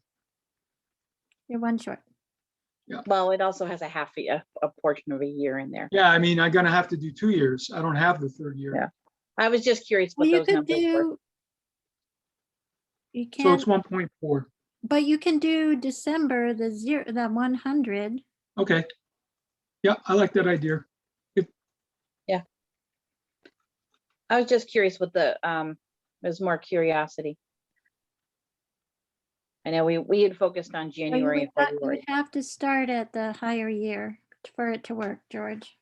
You're one short. Well, it also has a portion of a year in there. Yeah, I mean, I'm going to have to do 2 years. I don't have the third year. Yeah. I was just curious what Well, you those could numbers were. do. You So it's can't, 1.4. but you can do December, the 100. Okay. Yeah, I like that idea. Yeah. I was just curious what there's more curiosity. I know we had focused on Well, you January and would you February. would have to start at the higher year for it to work, George.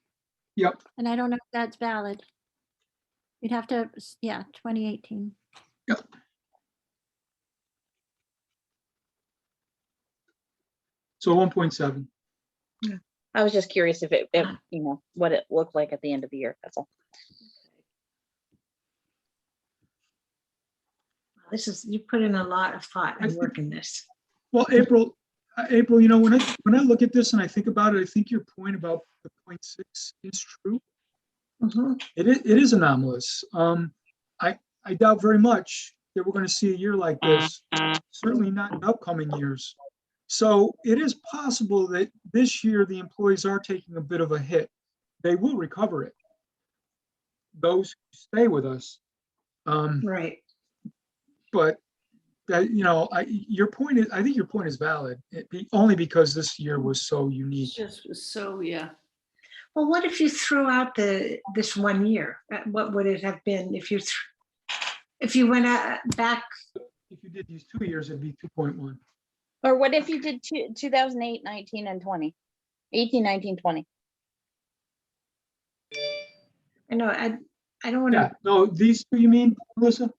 Yep. And I don't know if that's valid. You'd have to, 2018. Yep. So 1.7. I was just curious if what it looked like at the end of the year. That's all. You put in a lot of thought and work in this. Well, April, when I look at this and I think about it, I think your point about the 0.6 is true. It is anomalous. I doubt very much that we're going to see a year like this, certainly not in upcoming years. So it is possible that this year the employees are taking a bit of a hit. They will recover it. Those who stay with us. Right. But that, I think your point is valid, only because this year was so unique. Just so, yeah. Well, what if you threw out this 1 year? What would it have been if you went back? If you did these 2 years, it'd be 2.1. Or what if you did 2008, 19, and 20? 18, 19, 20. I know, I don't want to. Yeah, no, these two you mean, Melissa?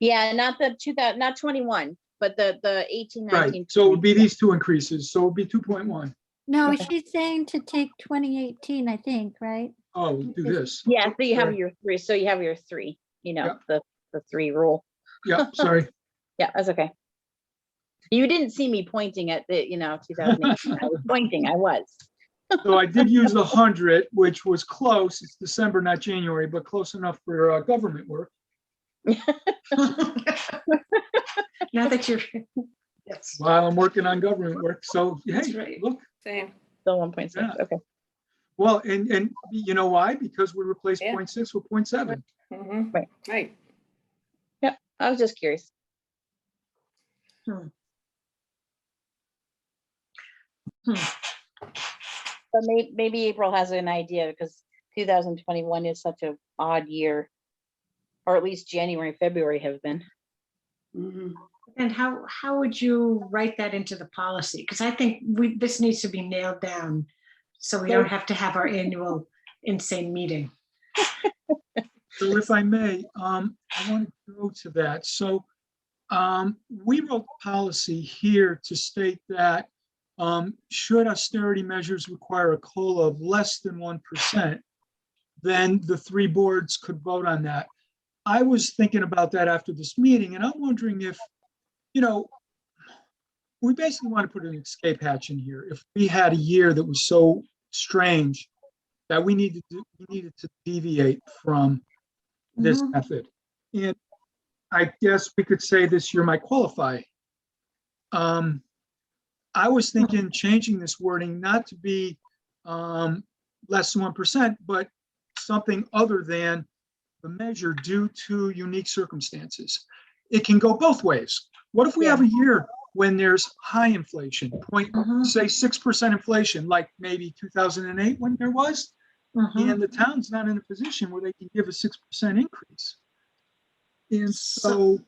Yeah, not the 2000, not 21, but the 18, 19. Right, so it would be these two increases, so it would be 2.1. No, she's saying to take 2018, I think, right? Oh, do this. Yeah, so you have Sorry. your three. So you have your three, Yeah. the three rule. Yeah, sorry. Yeah, that's okay. You didn't see me pointing at the, 2018. I was pointing, I was. So I did use the 100, which was close. It's December, not January, but close enough for government work. Now that you're, yes. While I'm working on government work. So, That's hey, right. look. Same. Still 1.6, Yeah. okay. Well, and you know why? Because we replaced Yeah. 0.6 with 0.7. Mhm. Right. Right. Yep, I was just curious. But maybe April has an idea because 2021 is such an odd year, or at least January, February have been. Mhm. And how would you write that into the policy? Because I think this needs to be nailed down so we don't have to have our annual insane meeting. So if I may, I want to go to that. So we wrote policy here to state that should austerity measures require a COLA of less than 1%, then the three boards could vote on that. I was thinking about that after this meeting, and I'm wondering if, we basically want to put an escape hatch in here. If we had a year that was so strange that we needed to deviate from this method. And I guess we could say this year might qualify. I was thinking changing this wording not to be less than 1%, but something other than the measure due to unique circumstances. It can go both ways. What if we have a year when there's high inflation, say 6% inflation, like maybe 2008 when there was, and the town's not in a position where they can give a 6% increase. And so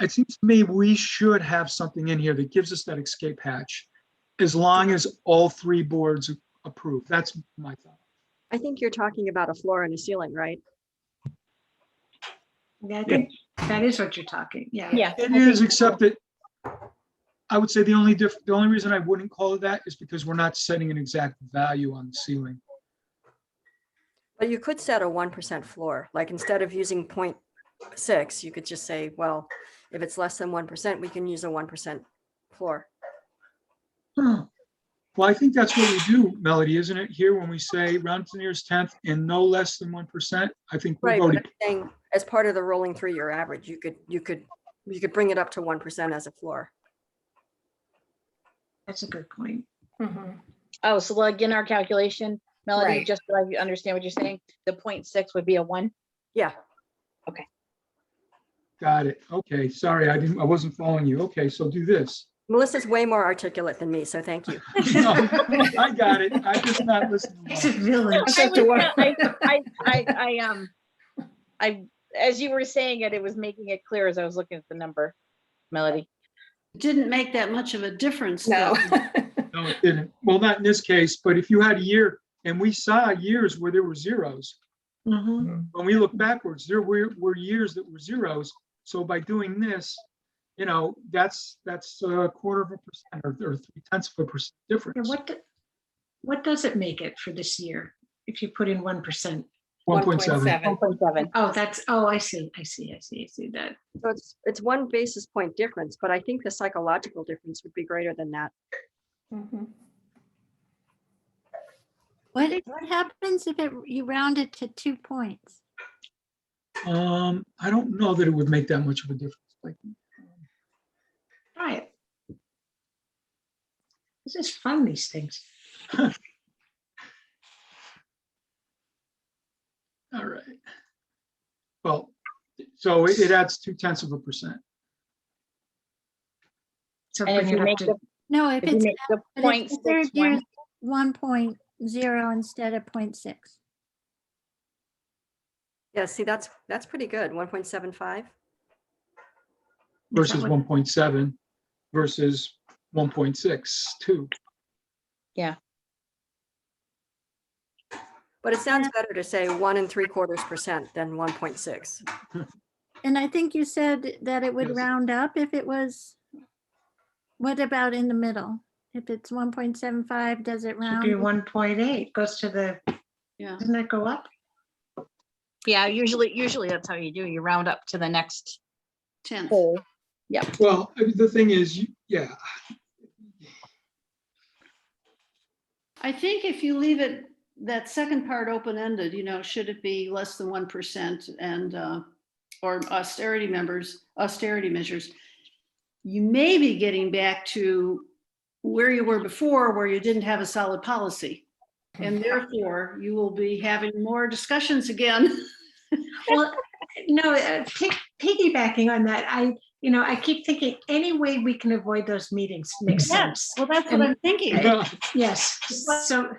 it seems to me we should have something in here that gives us that escape hatch, as long as all three boards approve. That's my thought. I think you're talking about a floor and a ceiling, right? Yeah, I think that is what you're talking. Yeah. Yeah. It is, except that I would say the only reason I wouldn't call it that is because we're not setting an exact value on the ceiling. But you could set a 1% floor, like instead of using 0.6, you could just say, well, if it's less than 1%, we can use a 1% floor. Well, I think that's what we do, Melody, isn't it? Here, when we say round to nearest 10th and no less than 1%, I think we've Right, but already. I'm saying as part of the rolling 3-year average, you could bring it up to 1% as a floor. That's a good point. Oh, so like in our calculation, Melody, Right. just so I understand what you're saying, the 0.6 would be a 1? Yeah. Okay. Got it. Okay, sorry, I wasn't following you. Okay, so do this. Melissa's way more articulate than me, so thank you. No, I got it. I'm just not listening. It's a village. I as you were saying it, it was making it clear as I was looking at the number, Melody. Didn't make that much of a difference. No. though. No, it didn't. Well, not in this case, but if you had a year, and we saw years where there were zeros. When we look backwards, there were years that were zeros. So by doing this, that's a 0.25% or 0.3% difference. Yeah, what does it make it for this year if you put in 1%? 1.7. 1.7. Oh, I see that. So it's 1 basis point difference, but I think the psychological difference would be greater than that. What happens if you round it to 2 points? I don't know that it would make that much of a difference. Like, Right. This is fun, these things. all right. Well, so it adds 0.2%. So And bring if you it up make to, the, No, if if you it's, make the but if the third 0.61, year 1.0 instead of 0.6. Yeah, see, that's pretty good. 1.75. Versus 1.7 versus 1.62. But it sounds better to say 1 3/4% than 1.6. And I think you said that it would Yes. round up if it was, what about in the middle? If it's 1.75, does it should round? be 1.8, goes to the, Yeah. doesn't that go up? Yeah, usually that's how you do. You round up to the next 10th. whole. Well, I mean, the thing is, yeah, I think if you leave it, that second part open-ended, should it be less than 1% and, or austerity measures, you may be getting back to where you were before, where you didn't have a solid policy. And therefore, you will be having more discussions again. Well, no, piggybacking on that, I keep thinking any way we can avoid those meetings makes sense. Well, that's what And- I'm thinking. Yes, so,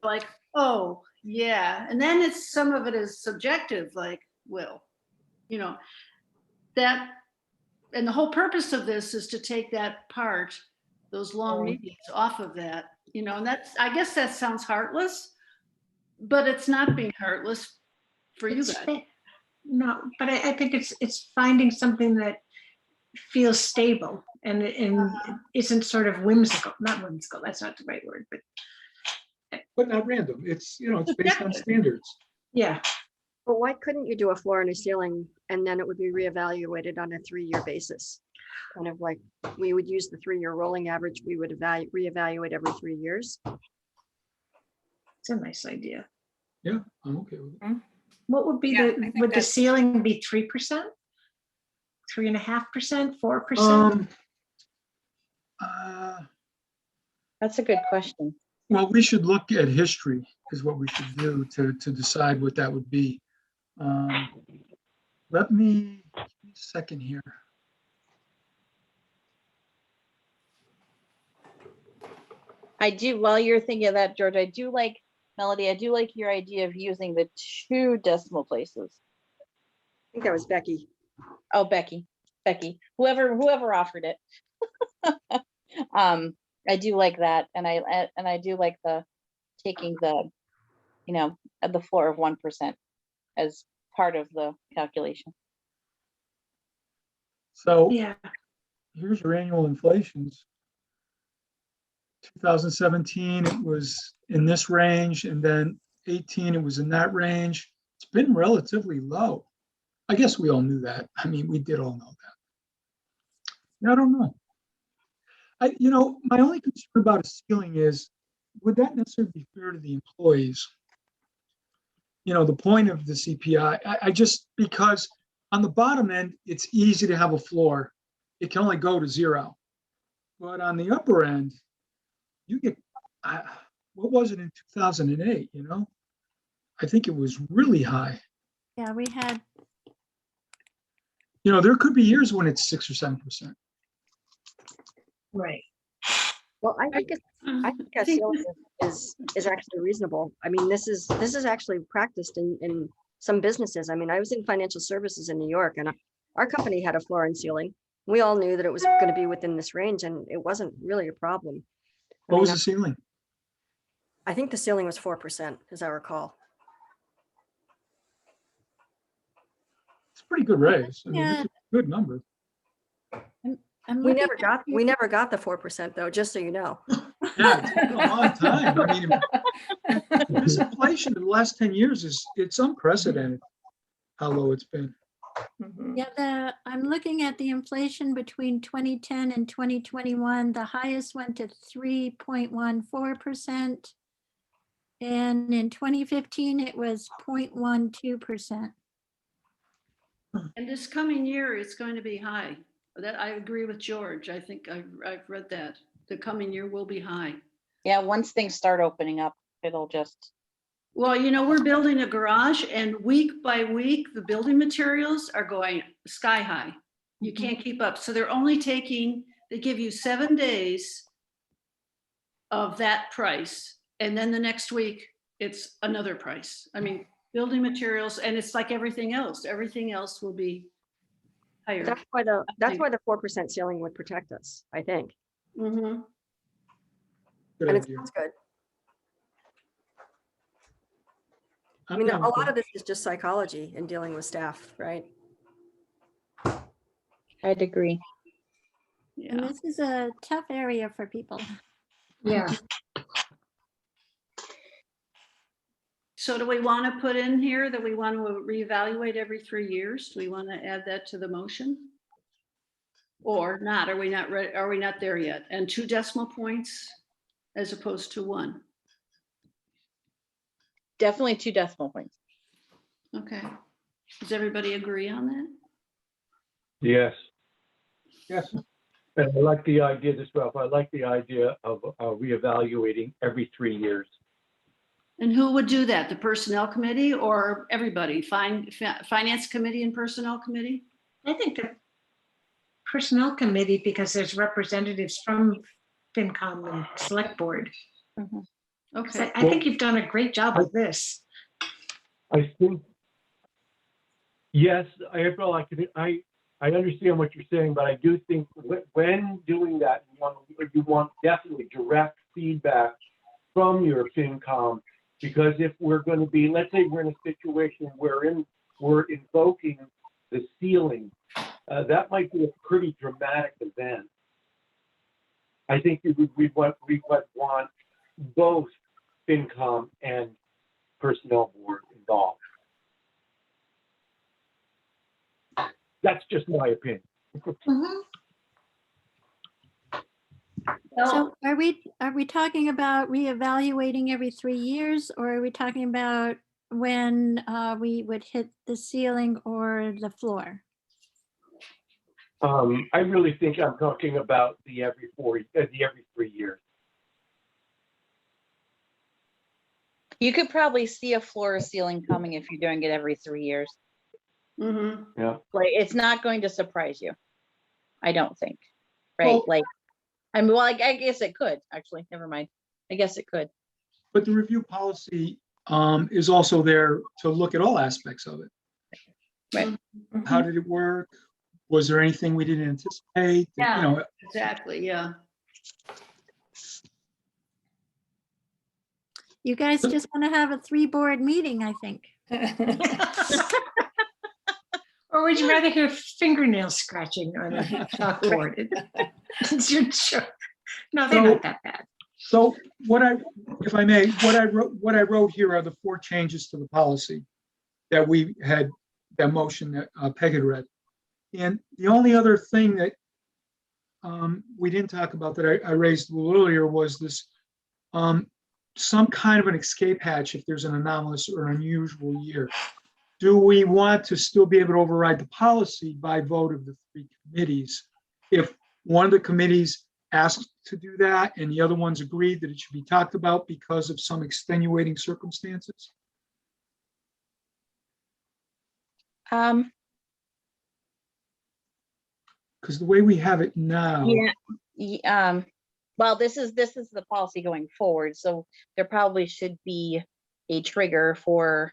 Like, oh, yeah. And then some of it is subjective, like, well, that, and the whole purpose of this is to take that part, those long meetings off of that, and I guess that sounds heartless, but it's not being heartless for you it's guys. no, but I think it's finding something that feels stable and isn't sort of whimsical, not whimsical, that's not the right word, but not random. It's, it's based on standards. yeah. But why couldn't you do a floor and a ceiling and then it would be reevaluated on a 3-year basis? Kind of like we would use the 3-year rolling average, we would reevaluate every 3 years. It's a nice idea. Yeah, I'm okay with it. What would be Yeah, I think would the that's- ceiling be 3%? 3.5%, 4%? That's a good question. Well, we should look at history is what we should do to decide what that would be. Let me, give me a second here. I do, while you're thinking of that, George, Melody, I do like your idea of using the 2 decimal places. I think that was Becky. Oh, Becky, whoever offered it. I do like that. And I do like taking the floor of 1% as part of the calculation. So Yeah. here's your annual inflations. 2017, it was in this range, and then 18, it was in that range. It's been relatively low. I guess we all knew that. I mean, we did all know that. I don't know. My only concern about a ceiling is, would that necessarily be fair to the employees? The point of the CPI, I just, because on the bottom end, it's easy to have a floor. It can only go to 0. But on the upper end, you get, what was it in 2008, I think it was really high. Yeah, we had, There could be years when it's 6 or 7%. Right. Well, I think a ceiling is actually reasonable. I mean, this is actually practiced in some businesses. I mean, I was in financial services in New York and our company had a floor and ceiling. We all knew that it was going to be within this range and it wasn't really a problem. What was the ceiling? I think the ceiling was 4%, as I recall. It's a pretty good raise. I mean, Yeah. it's a good number. I'm We looking never at got the 4% though, just so you know. Yeah, it's been a long time. I mean, this inflation in the last 10 years it's unprecedented how low it's been. Mhm. Yeah, I'm looking at the inflation between 2010 and 2021. The highest went to 3.14%. And in 2015, it was 0.12%. And this coming year, it's going to be high. That I agree with George. I think I've read that. The coming year will be high. Yeah, once things start opening up, it'll just, Well, you know, we're building a garage and week by week, the building materials are going sky high. You can't keep up. So they're only they give you 7 days of that price. And then the next week, it's another price. I mean, building materials, and it's like everything else will be higher. That's why the 4% ceiling would protect us, I think. Mm-hmm. Good And it idea. sounds good. I I'm mean, a down with lot that. of this is just psychology and dealing with staff, right? I'd agree. And Yeah. this is a tough area for people. Yeah. So do we want to put in here that we want to reevaluate every 3 years? Do we want to add that to the motion? Or not? Are we not ready? Are we not there yet? And 2 decimal points as opposed to 1. Definitely 2 decimal points. Okay. Does everybody agree on that? Yes. Yes. And I like the idea as well. I like the idea of reevaluating every 3 years. And who would do that? The personnel committee or everybody? Finance committee and personnel committee? I think the personnel committee, because there's representatives from FinCom and Select Board. Okay. I think you've done a great job with this. I think, yes, April, I understand what you're saying, but I do think when doing that, you want definitely direct feedback from your FinCom, because if we're going to be, let's say we're in a situation where we're invoking the ceiling, that might be a pretty dramatic event. I think we want both FinCom and Personnel Board involved. That's just my opinion. So are we talking about reevaluating every 3 years, or are we talking about when we would hit the ceiling or the floor? I really think I'm talking about the every 3 years. You could probably see a floor or ceiling coming if you're doing it every 3 years. Mm-hmm. Yeah. Like, it's not going to surprise you. I don't think, right? Well- Like, I mean, well, I guess it could, actually, never mind. I guess it could. But the review policy is also there to look at all aspects of it. Right. How did it work? Was there anything we didn't anticipate? Yeah. You know, Exactly, yeah. You guys just want to have a 3-board meeting, I think. Or would you rather hear fingernail scratching on a chalkboard? It's your choice. No, they're not that bad. so if I may, what I wrote here are the 4 changes to the policy that we had, that motion that Peg had read. And the only other thing that we didn't talk about that I raised a little earlier was this, some kind of an escape hatch if there's an anomalous or unusual year. Do we want to still be able to override the policy by vote of the 3 committees? If one of the committees asked to do that and the other ones agreed that it should be talked about because of some extenuating circumstances? Because the way we have it now. Yeah. Well, this is the policy going forward, so there probably should be a trigger for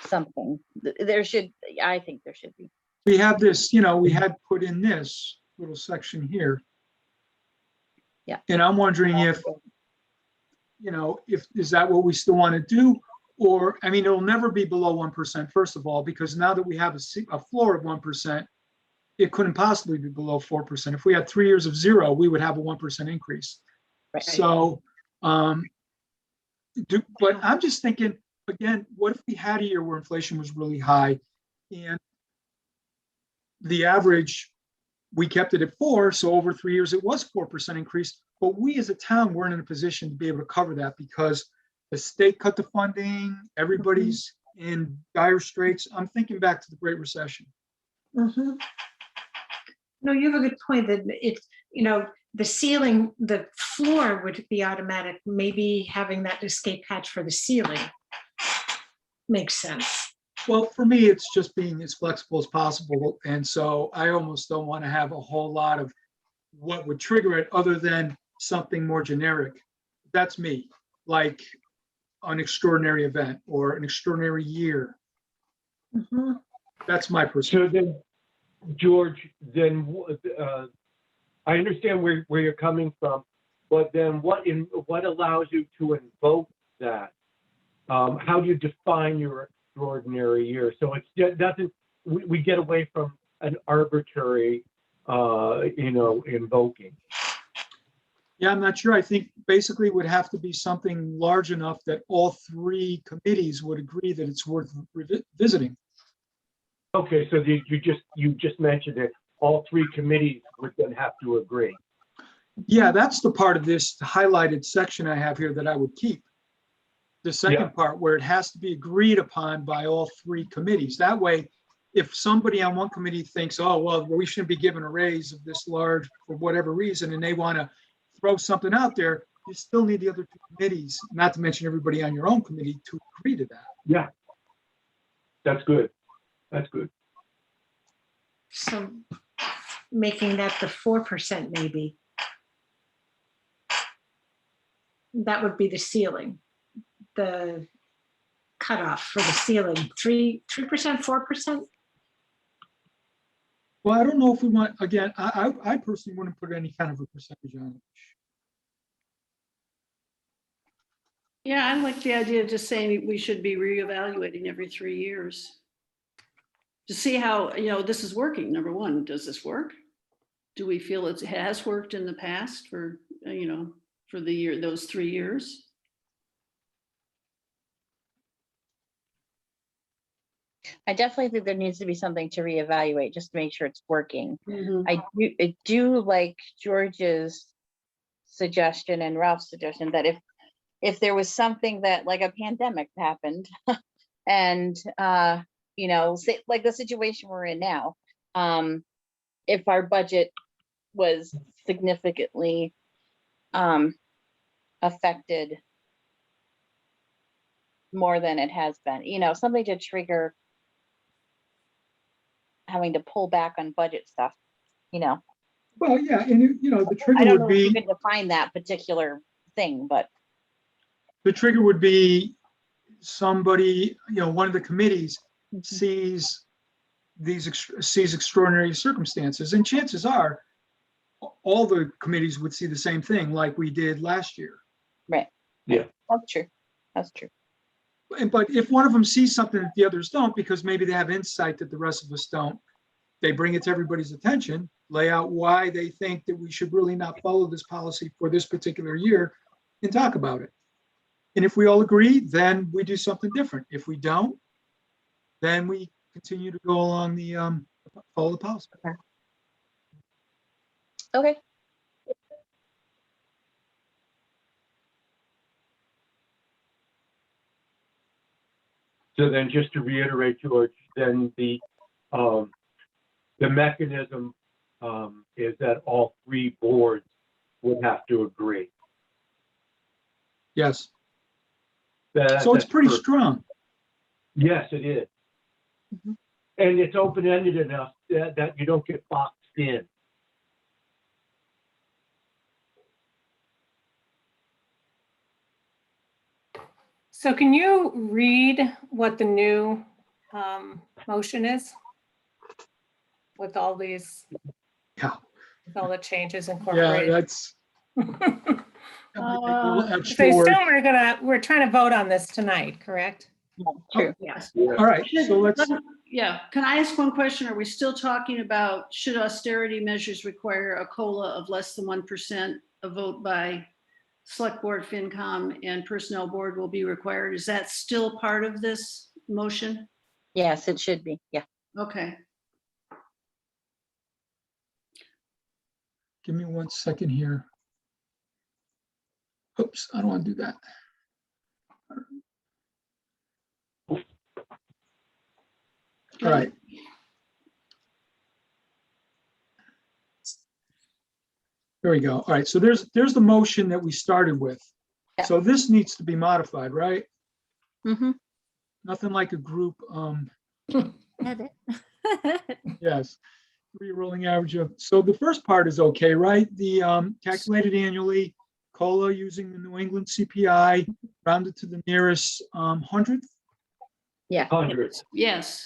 something. I think there should be. We have this, we had put in this little section here. Yeah. And I'm wondering if is that what we still want to do? Or, I mean, it'll never be below 1%, first of all, because now that we have a floor of 1%, it couldn't possibly be below 4%. If we had 3 years of 0, we would have a 1% increase. Right. So, but I'm just thinking, again, what if we had a year where inflation was really high and the average, we kept it at 4, so over 3 years, it was 4% increase, but we as a town weren't in a position to be able to cover that because the state cut the funding, everybody's in dire straits. I'm thinking back to the Great Recession. Mhm. No, you have a good point that it's, the ceiling, the floor would be automatic. Maybe having that escape hatch for the ceiling makes sense. Well, for me, it's just being as flexible as possible. And so I almost don't want to have a whole lot of what would trigger it other than something more generic. That's me, like an extraordinary event or an extraordinary year. Mhm. That's my perspective. So then, George, I understand where you're coming from, but then what allows you to invoke that? How do you define your extraordinary year? So it doesn't, we get away from an arbitrary, invoking. Yeah, I'm not sure. I think basically it would have to be something large enough that all 3 committees would agree that it's worth visiting. Okay, so you just mentioned it. All 3 committees would then have to agree. Yeah, that's the part of this highlighted section I have here that I would keep. The second part where it has to be agreed upon by all 3 committees. That way, if somebody on one committee thinks, oh, well, we shouldn't be given a raise of this large for whatever reason, and they want to throw something out there, you still need the other 2 committees, not to mention everybody on your own committee, to agree to that. Yeah, that's good. That's good. So making that the 4% maybe. That would be the ceiling, the cutoff for the ceiling, 3%, 4%? Well, I don't know if we want, again, I personally wouldn't put any kind of a percentage on it. Yeah, I like the idea of just saying we should be reevaluating every 3 years. To see how, this is working. Number one, does this work? Do we feel it has worked in the past for, for those 3 years? I definitely think there needs to be something to reevaluate just to make sure it's working. Mhm. I do like George's suggestion and Ralph's suggestion that if there was something that like a pandemic happened and say, like the situation we're in now, if our budget was significantly affected more than it has been, something to trigger having to pull back on budget stuff, Well, yeah, and the trigger I don't would know if you be, can define that particular thing, but the trigger would be somebody, one of the committees sees extraordinary circumstances, and chances are all the committees would see the same thing like we did last year. right. Yeah. That's true. That's true. But if one of them sees something that the others don't, because maybe they have insight that the rest of us don't, they bring it to everybody's attention, lay out why they think that we should really not follow this policy for this particular year, and talk about it. And if we all agree, then we do something different. If we don't, then we continue to go along the follow the policy. Okay. So then just to reiterate, George, then the mechanism is that all 3 boards would have to agree. Yes. So it's pretty strong. Yes, it is. Mm-hmm. And it's open-ended enough that you don't get boxed in. So can you read what the new motion is? With all these, Yeah. with all the changes Yeah, incorporated? that's, extra So work. still we're trying to vote on this tonight, correct? True. Yes. All right, so let's, Yeah, can I ask one question? Are we still talking about, should austerity measures require a COLA of less than 1%? A vote by Select Board, FinCom, and Personnel Board will be required. Is that still part of this motion? Yes, it should be. Yeah. Okay. give me 1 second here. Oops, I don't want to do that. All right. There we go. All right, so there's the motion that we started with. Yeah. So this needs to be modified, right? Mm-hmm. Nothing like a group, Edit. yes. Rolling average of, so the first part is okay, right? The calculated annually, COLA using the New England CPI, rounded to the nearest hundredth. Yeah. 100. Yes.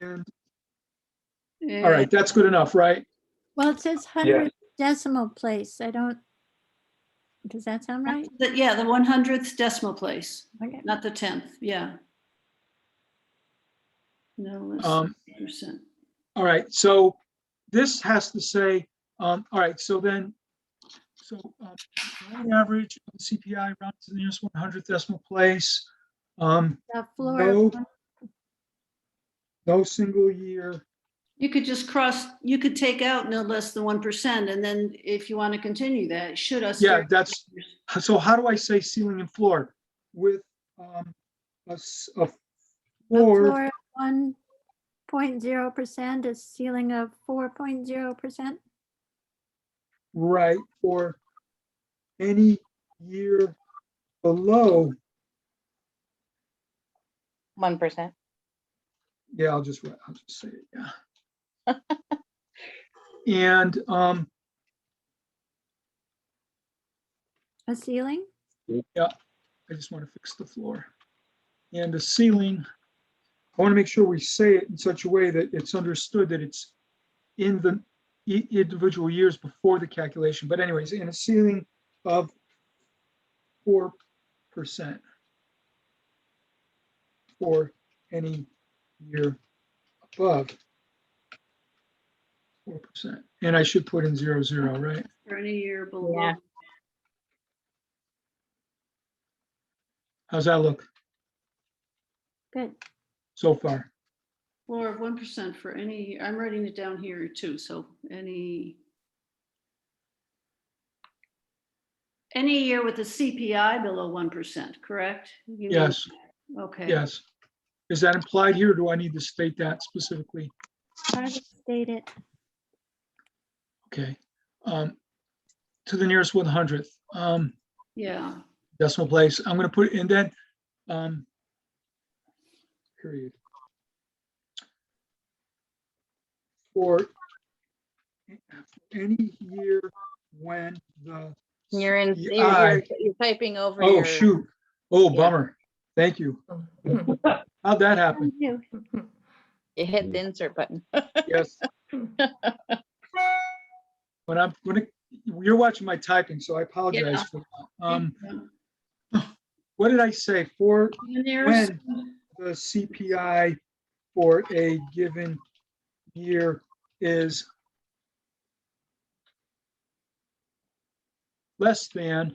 And all right, that's good enough, right? Well, it says 100th decimal place. I don't, does that sound right? Yeah, the 100th decimal place, Okay. not the 10th. Yeah. No, less Um, than percent. All right, so this has to say, all right, so then, round average of the CPI rounded to the nearest 100th decimal place. The floor. No, no single year. You could just you could take out no less than 1%. And then if you want to continue that, should us. Yeah, that's, so how do I say ceiling and floor? With a A floor, floor of 1.0%, a ceiling of 4.0%. right, for any year below, 1%. yeah, I'll just say it, yeah. And A ceiling? yeah, I just want to fix the floor. And the ceiling, I want to make sure we say it in such a way that it's understood that it's in the individual years before the calculation. But anyways, in a ceiling of 4% for any year above 4%. And I should put in 00, right? For any year below. Yeah. How's that look Good. so far? Floor of 1% for any, I'm writing it down here too. So any year with a CPI below 1%, correct? You mean- Yes, Okay. yes. Is that implied here, or do I need to state that specifically? Hard to state it. Okay. To the nearest 100th Yeah. decimal place. I'm going to put, and then period. For any year when the You're in. CPI You're typing over. Oh, your, shoot. Oh, Yeah. bummer. Thank you. How'd that happen? Thank you. You hit the insert button. Yes. But I'm gonna, you're watching my typing, so I apologize Yeah. for that. What did I say? For There's, when the CPI for a given year is less than,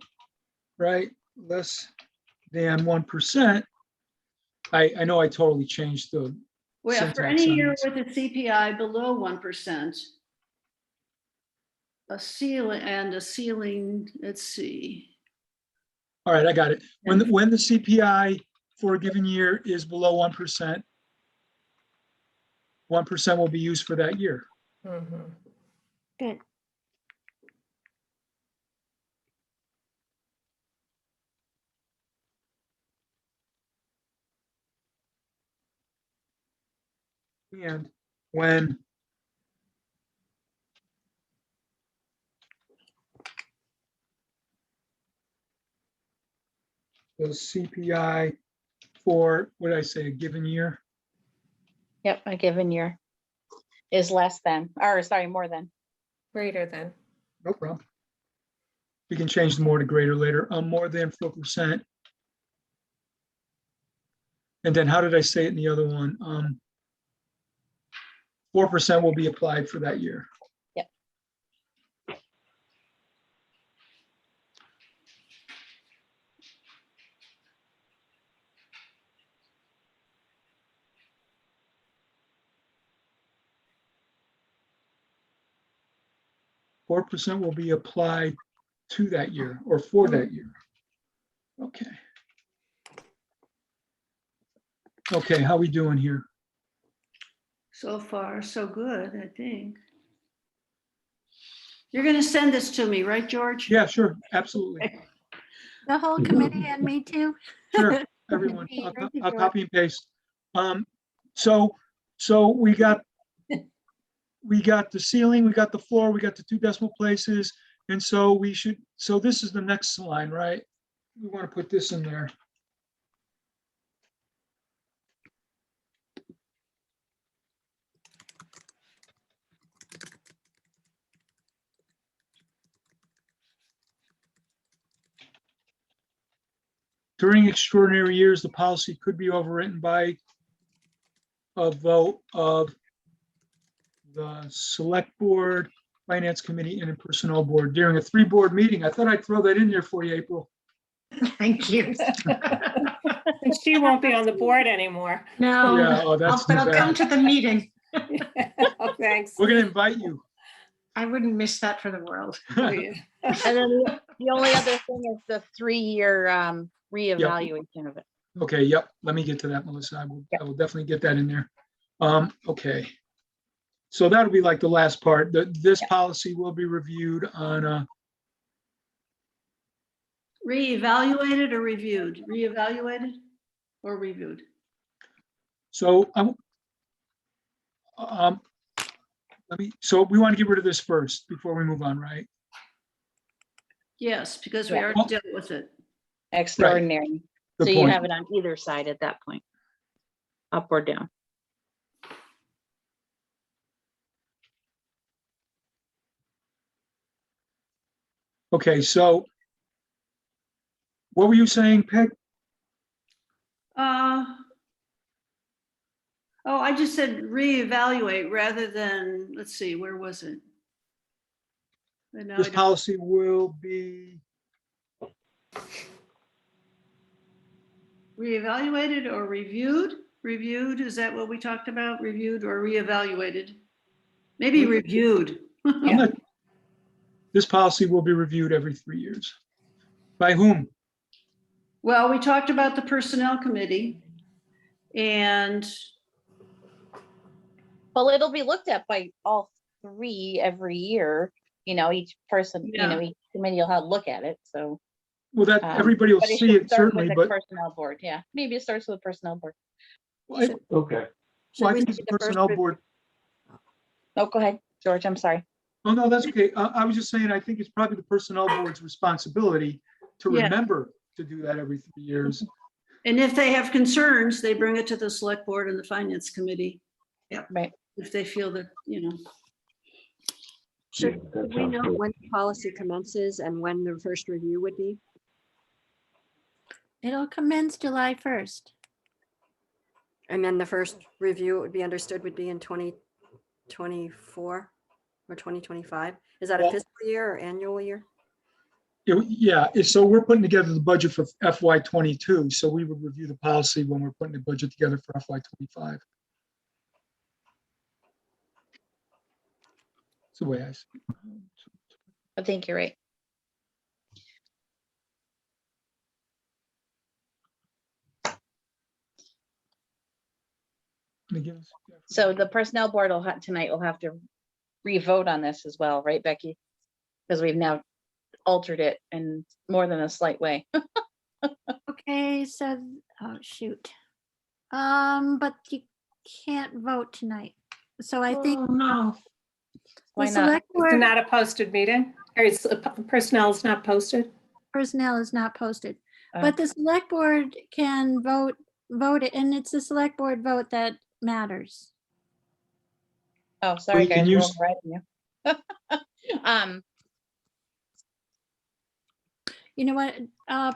right? Less than 1%. I know I totally changed the well, for syntax any on year this. with a CPI below 1%, a ceiling, let's see. All right, I got it. When the CPI for a given year is below 1%, 1% will be used for that year. Good. And when the CPI for, what did I say, a given year? Yep, a given year is less than, or sorry, more than. Greater than. No problem. We can change the more to greater later, more than 4%. And then how did I say it in the other one? 4% will be applied for that year. 4% will be applied to that year or for that year. Okay. Okay, how we doing here? So far, so good, I think. You're going to send this to me, right, George? Yeah, sure, absolutely. The whole committee and me too. Sure, everyone. Thank you, I'll George. copy and paste. So we got the ceiling, we got the floor, we got the 2 decimal places. And so so this is the next line, right? We want to put this in there. During extraordinary years, the policy could be overwritten by a vote of the select board, finance committee, and a personnel board during a 3-board meeting. I thought I'd throw that in there for you, April. Thank you. And she won't be on the board anymore. No, Yeah, oh, that's but too I'll come bad. to the meeting. Oh, thanks. We're gonna invite you. I wouldn't miss that for the world. Oh, yeah. And then the only other thing is the 3-year reevaluation of it. Okay, yep, let me get to that, Melissa. I will definitely get that in there. Okay. So that'll be like the last part. This policy will be reviewed on Reevaluated or reviewed? Reevaluated or reviewed? so so we want to get rid of this first before we move on, right? Yes, because we Yeah. already dealt with it. Extraordinary. Good So you point. have it on either side at that point, up or down. Okay, so what were you saying, Peg? Oh, I just said reevaluate rather than, let's see, where was it? And now I This don't- policy will be, Reevaluated or reviewed? Reviewed, is that what we talked about? Reviewed or reevaluated? Maybe reviewed. this policy will be reviewed every 3 years. By whom? Well, we talked about the personnel committee and Well, it'll be looked at by all 3 every year. You know, each person, you know, each committee will have a look at it, so. Well, that everybody will but see should it start with certainly, the but Personnel board, yeah. Maybe it starts with the personnel board. okay. Well, I think it's the personnel board. Oh, go ahead, George, I'm sorry. Oh, no, that's okay. I was just saying, I think it's probably the personnel board's responsibility to Yeah. remember to do that every 3 years. And if they have concerns, they bring it to the select board and the finance committee. Yep. Right. If they feel that, you know. Should we know when the policy commences and when the first review would be? It'll commence July 1st. And then the first review, it would be understood, would be in 2024 or 2025? Is that a Well- fiscal year or annual year? Yeah, so we're putting together the budget for FY '22, so we would review the policy when we're putting the budget together for FY '25. That's the way I see it. I think you're right. So the personnel board will have, tonight will have to re-vote on this as well, right, Becky? Because we've now altered it in more than a slight way. Okay, so, oh, shoot. But you can't vote tonight. So I think. Oh, no. Why The not? select It's board not a posted meeting, or personnel is not posted? personnel is not posted, Oh. but the select board can vote it, and it's the select board vote that matters. Oh, sorry, you can guys. we're use- overriding you. You know what,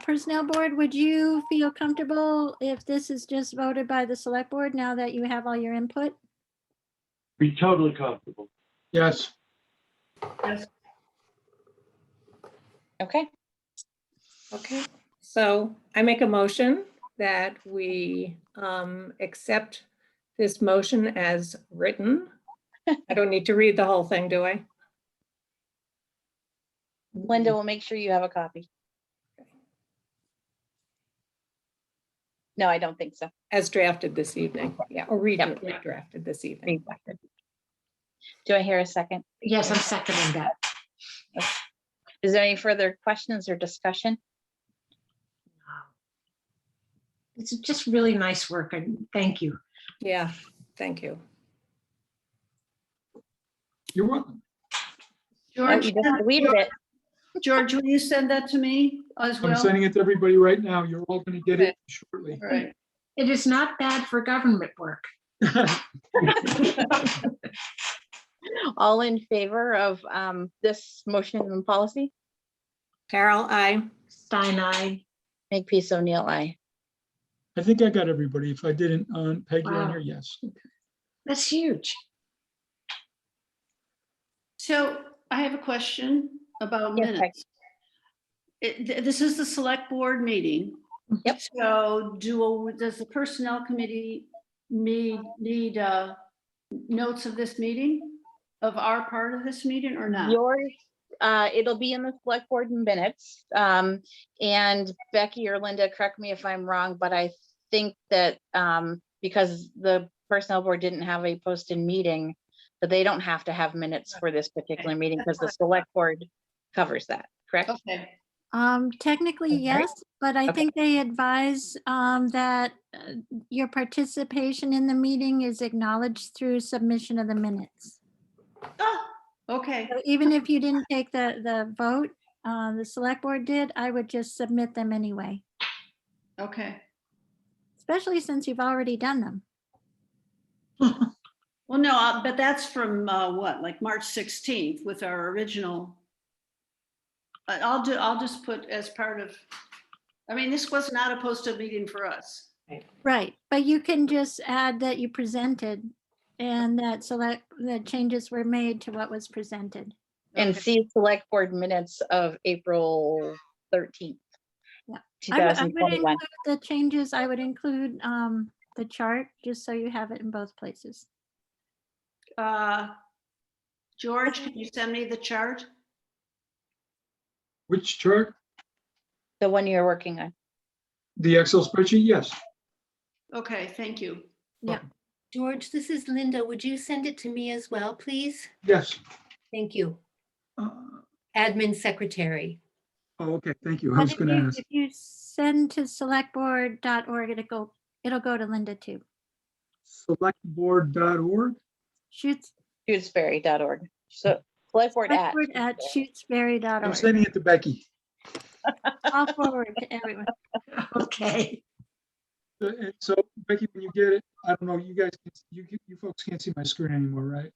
Personnel Board, would you feel comfortable if this is just voted by the Select Board now that you have all your input? Be totally comfortable. Yes. Yes. Okay, Okay, so I make a motion that we accept this motion as written. I don't need to read the whole thing, do I? Linda will make sure you have a copy. No, I don't think so. As drafted this evening, yeah, or redrafted this evening. Do I hear a second? Yes, I'm seconding that. Is there any further questions or discussion? It's just really nice work, and thank you. Yeah, thank you. You're welcome. Oh, George, you just deleted it. George, will you send that to me as I'm well? sending it to everybody right now. You're all going to get it shortly. All right. It is not bad for government work. All in favor of this motion and policy? Carol, I. Stein, I. Makepeace O'Neill, aye. I think I got everybody. If I didn't, Peg, you're on Wow. here, yes. That's huge. So I have a question about Yes, Peg. minutes. This is the Select Board meeting. Yep. So does the Personnel Committee need notes of this meeting, of our part of this meeting, or not? Yours, it'll be in the select board minutes. And Becky or Linda, correct me if I'm wrong, but I think that because the personnel board didn't have a posted meeting, that they don't have to have minutes for this particular meeting because the select board covers that, correct? Okay. Technically, yes, but I Okay. think they advise that your participation in the meeting is acknowledged through submission of the minutes. Oh, okay. So even if you didn't take the vote, the select board did, I would just submit them anyway, Okay. especially since you've already done them. Well, no, but that's from what, like March 16th with our original. I'll just put as part of, I mean, this was not a posted meeting for us. Right, but you can just add that you presented and that the changes were made to what was presented. And see select board minutes of April 13th. Yeah. I would 2021. include the changes. I would include the chart, just so you have it in both places. George, can you send me the chart? Which chart? The one you're working on. The Excel spreadsheet? Yes. Okay, thank you. Yeah. George, this is Linda. Would you send it to me as well, please? Yes. Thank you. Uh, Admin secretary. Oh, okay. Thank you. I But was if going to ask. if you send to selectboard.org, it'll go to Linda too. Selectboard.org. Shutesbury.org. So select board at. Selectboard at I'm shutesbury.org. sending it to Becky. I'll forward to everyone. Okay. And so Becky, when you get it, I don't know, you guys, you folks can't see my screen anymore, right?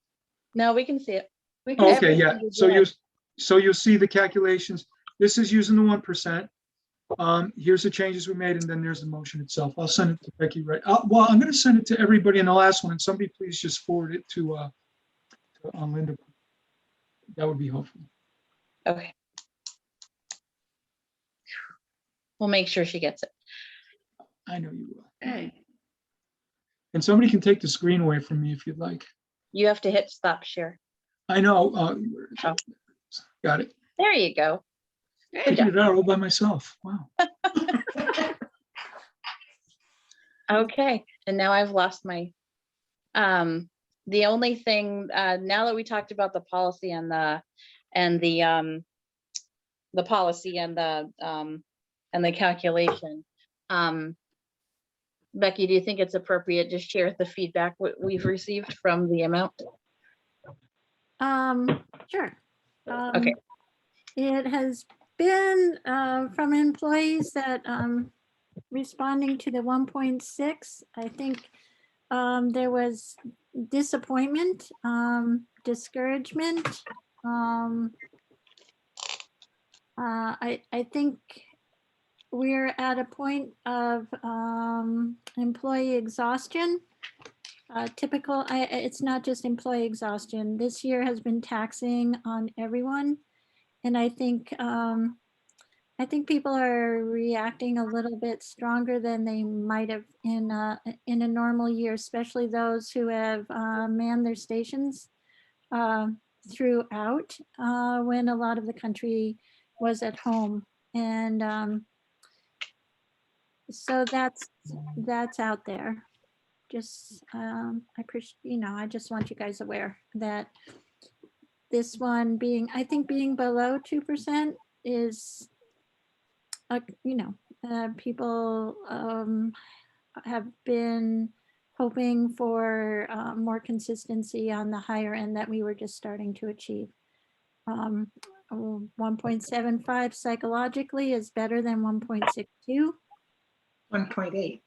No, we can see it. We can Okay, Everything yeah. you So did. you'll see the calculations. This is using the 1%. Here's the changes we made, and then there's the motion itself. I'll send it to Becky, right? Well, I'm going to send it to everybody in the last one, and somebody please just forward it to Linda. That would be helpful. Okay. We'll make sure she gets it. I know you will. Hey, And somebody can take the screen away from me if you'd like. You have to hit stop share. I know. Got it. There you go. I did it out all by myself. Wow. Okay, and now I've lost my, the only thing, now that we talked about the policy and the policy and the calculation, Becky, do you think it's appropriate to share the feedback we've received from the amount? Sure. Okay. It has been from employees that responding to the 1.6, I think there was disappointment, discouragement, I think we're at a point of employee exhaustion. It's not just employee exhaustion. This year has been taxing on everyone. And I think people are reacting a little bit stronger than they might have in a normal year, especially those who have manned their stations throughout when a lot of the country was at home. And so that's out there. Just I appreciate, I just want you guys aware that this one being, I think being below 2% is, people have been hoping for more consistency on the higher end that we were just starting to achieve. 1.75 psychologically is better than 1.62. 1.8.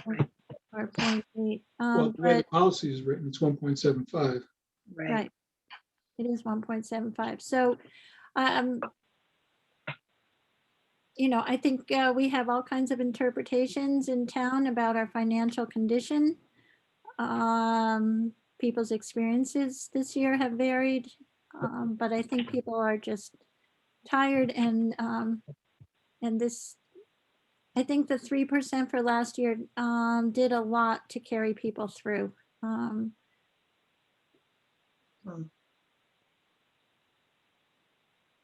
Or 0.8. Well, the way the But policy is written, it's 1.75. right, it is 1.75. So, I think we have all kinds of interpretations in town about our financial condition. People's experiences this year have varied, but I think people are just tired, and this, I think the 3% for last year did a lot to carry people through.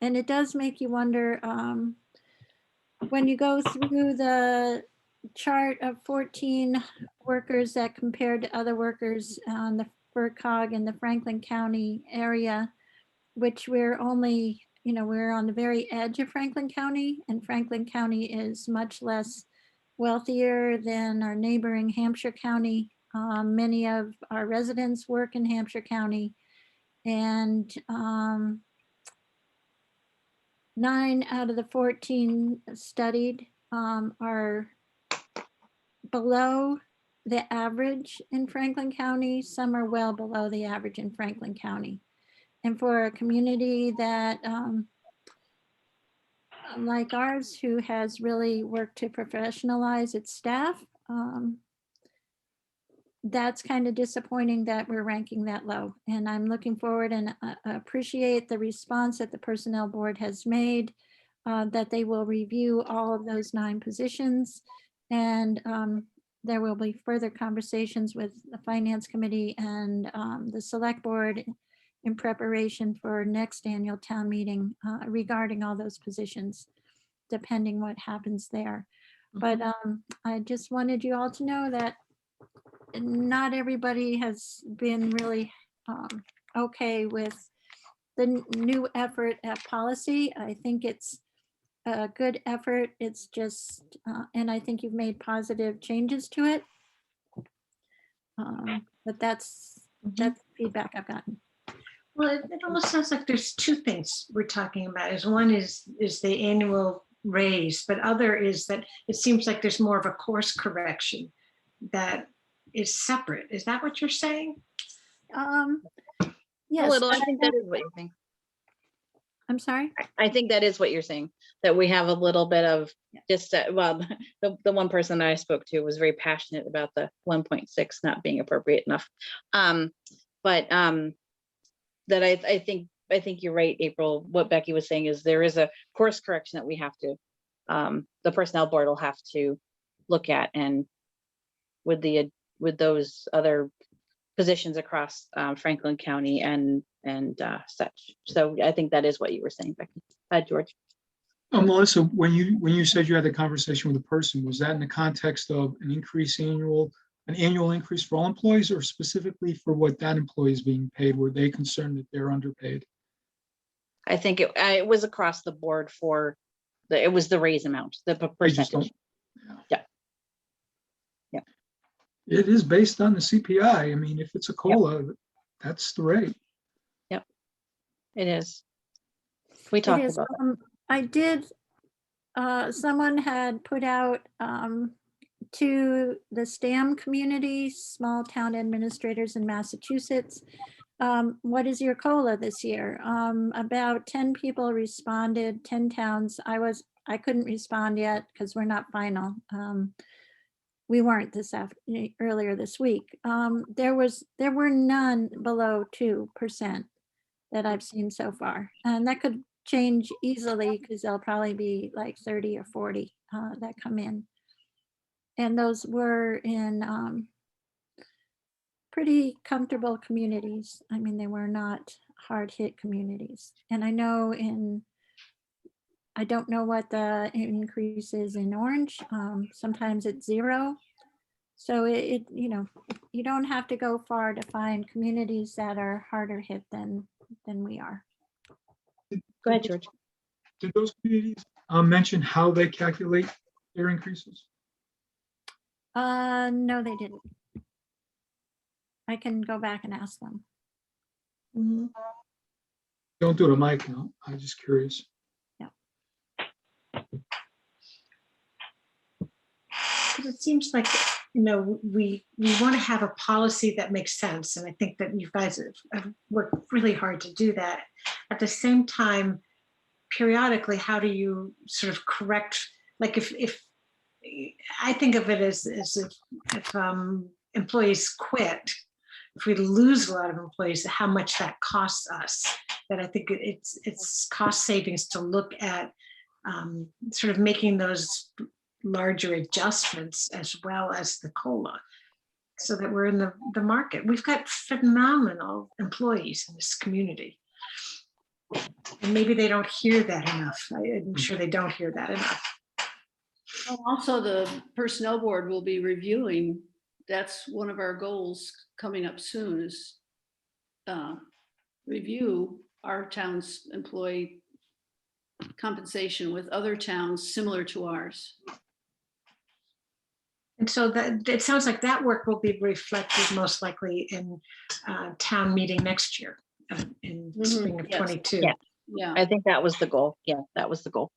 And it does make you wonder, when you go through the chart of 14 workers that compared to other workers on the FERCog in the Franklin County area, which we're only, we're on the very edge of Franklin County, and Franklin County is much less wealthier than our neighboring Hampshire County. Many of our residents work in Hampshire County, and 9 out of the 14 studied are below the average in Franklin County. Some are well below the average in Franklin County. And for a community that, like ours, who has really worked to professionalize its staff, that's kind of disappointing that we're ranking that low. And I'm looking forward and appreciate the response that the Personnel Board has made, that they will review all of those 9 positions. And there will be further conversations with the Finance Committee and the Select Board in preparation for next annual town meeting regarding all those positions, depending what happens there. But I just wanted you all to know that not everybody has been really okay with the new effort at policy. I think it's a good effort. It's just, and I think you've made positive changes to it. But that's feedback I've gotten. Well, it almost sounds like there's 2 things we're talking about. Is one is the annual raise, but other is that it seems like there's more of a course correction that is separate. Is that what you're saying? Yes. A little, I think that is what you're saying. I'm sorry? I think that is what you're saying, that we have a little bit of just, well, the one person that I spoke to was very passionate about the 1.6 not being appropriate enough. But that I think you're right, April. What Becky was saying is there is a course correction that we have to, the Personnel Board will have to look at, and with those other positions across Franklin County and such. So I think that is what you were saying, Becky. George. Melissa, when you said you had the conversation with a person, was that in the context of an annual increase for all employees, or specifically for what that employee is being paid? Were they concerned that they're underpaid? I think it was across the board for it was the raise amount, the percentage. Yeah. It is based on the CPI. I mean, if it's a COLA, that's the rate. Yep, it is. We talked about that. I did, someone had put out to the STAM community, small town administrators in Massachusetts, what is your COLA this year? About 10 people responded, 10 towns. I couldn't respond yet because we're not final. We weren't earlier this week. There were none below 2% that I've seen so far. And that could change easily because there'll probably be like 30 or 40 that come in. And those were in pretty comfortable communities. I mean, they were not hard hit communities. And I know I don't know what the increase is in Orange. Sometimes it's 0. So you don't have to go far to find communities that are harder hit than we are. Go ahead, George. Did those communities mention how they calculate their increases? No, they didn't. I can go back and ask them. Don't do it on my account. I'm just curious. Yeah. It seems like, we want to have a policy that makes sense. And I think that you guys have worked really hard to do that. At the same time, periodically, how do you sort of correct, like if I think of it as if employees quit, if we lose a lot of employees, how much that costs us. That I think it's cost savings to look at sort of making those larger adjustments as well as the COLA, so that we're in the market. We've got phenomenal employees in this community. And maybe they don't hear that enough. I'm sure they don't hear that enough. Well, also, the Personnel Board will be reviewing. That's one of our goals coming up soon is review our town's employee compensation with other towns similar to ours. And so that it sounds like that work will be reflected most likely in town meeting next year in spring of Yes. 22. Yeah, I think that was the goal. Yeah, that was the goal.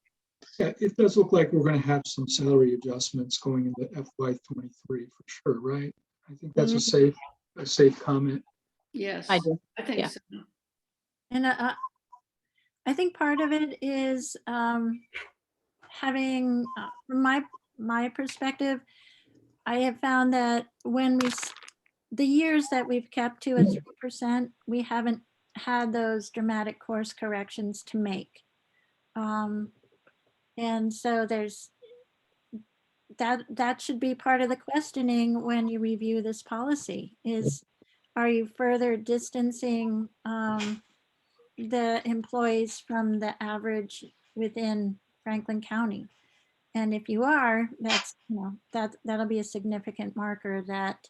Yeah, it does look like we're going to have some salary adjustments going into FY23 for sure, right? I think that's a safe comment. Yes, I do. I think so. And I think part of it is having, from my perspective, I have found that when the years that we've kept to a 3%, we haven't had those dramatic course corrections to make. And so there's that should be part of the questioning when you review this policy is, are you further distancing the employees from the average within Franklin County? And if you are, that's, that'll be a significant marker that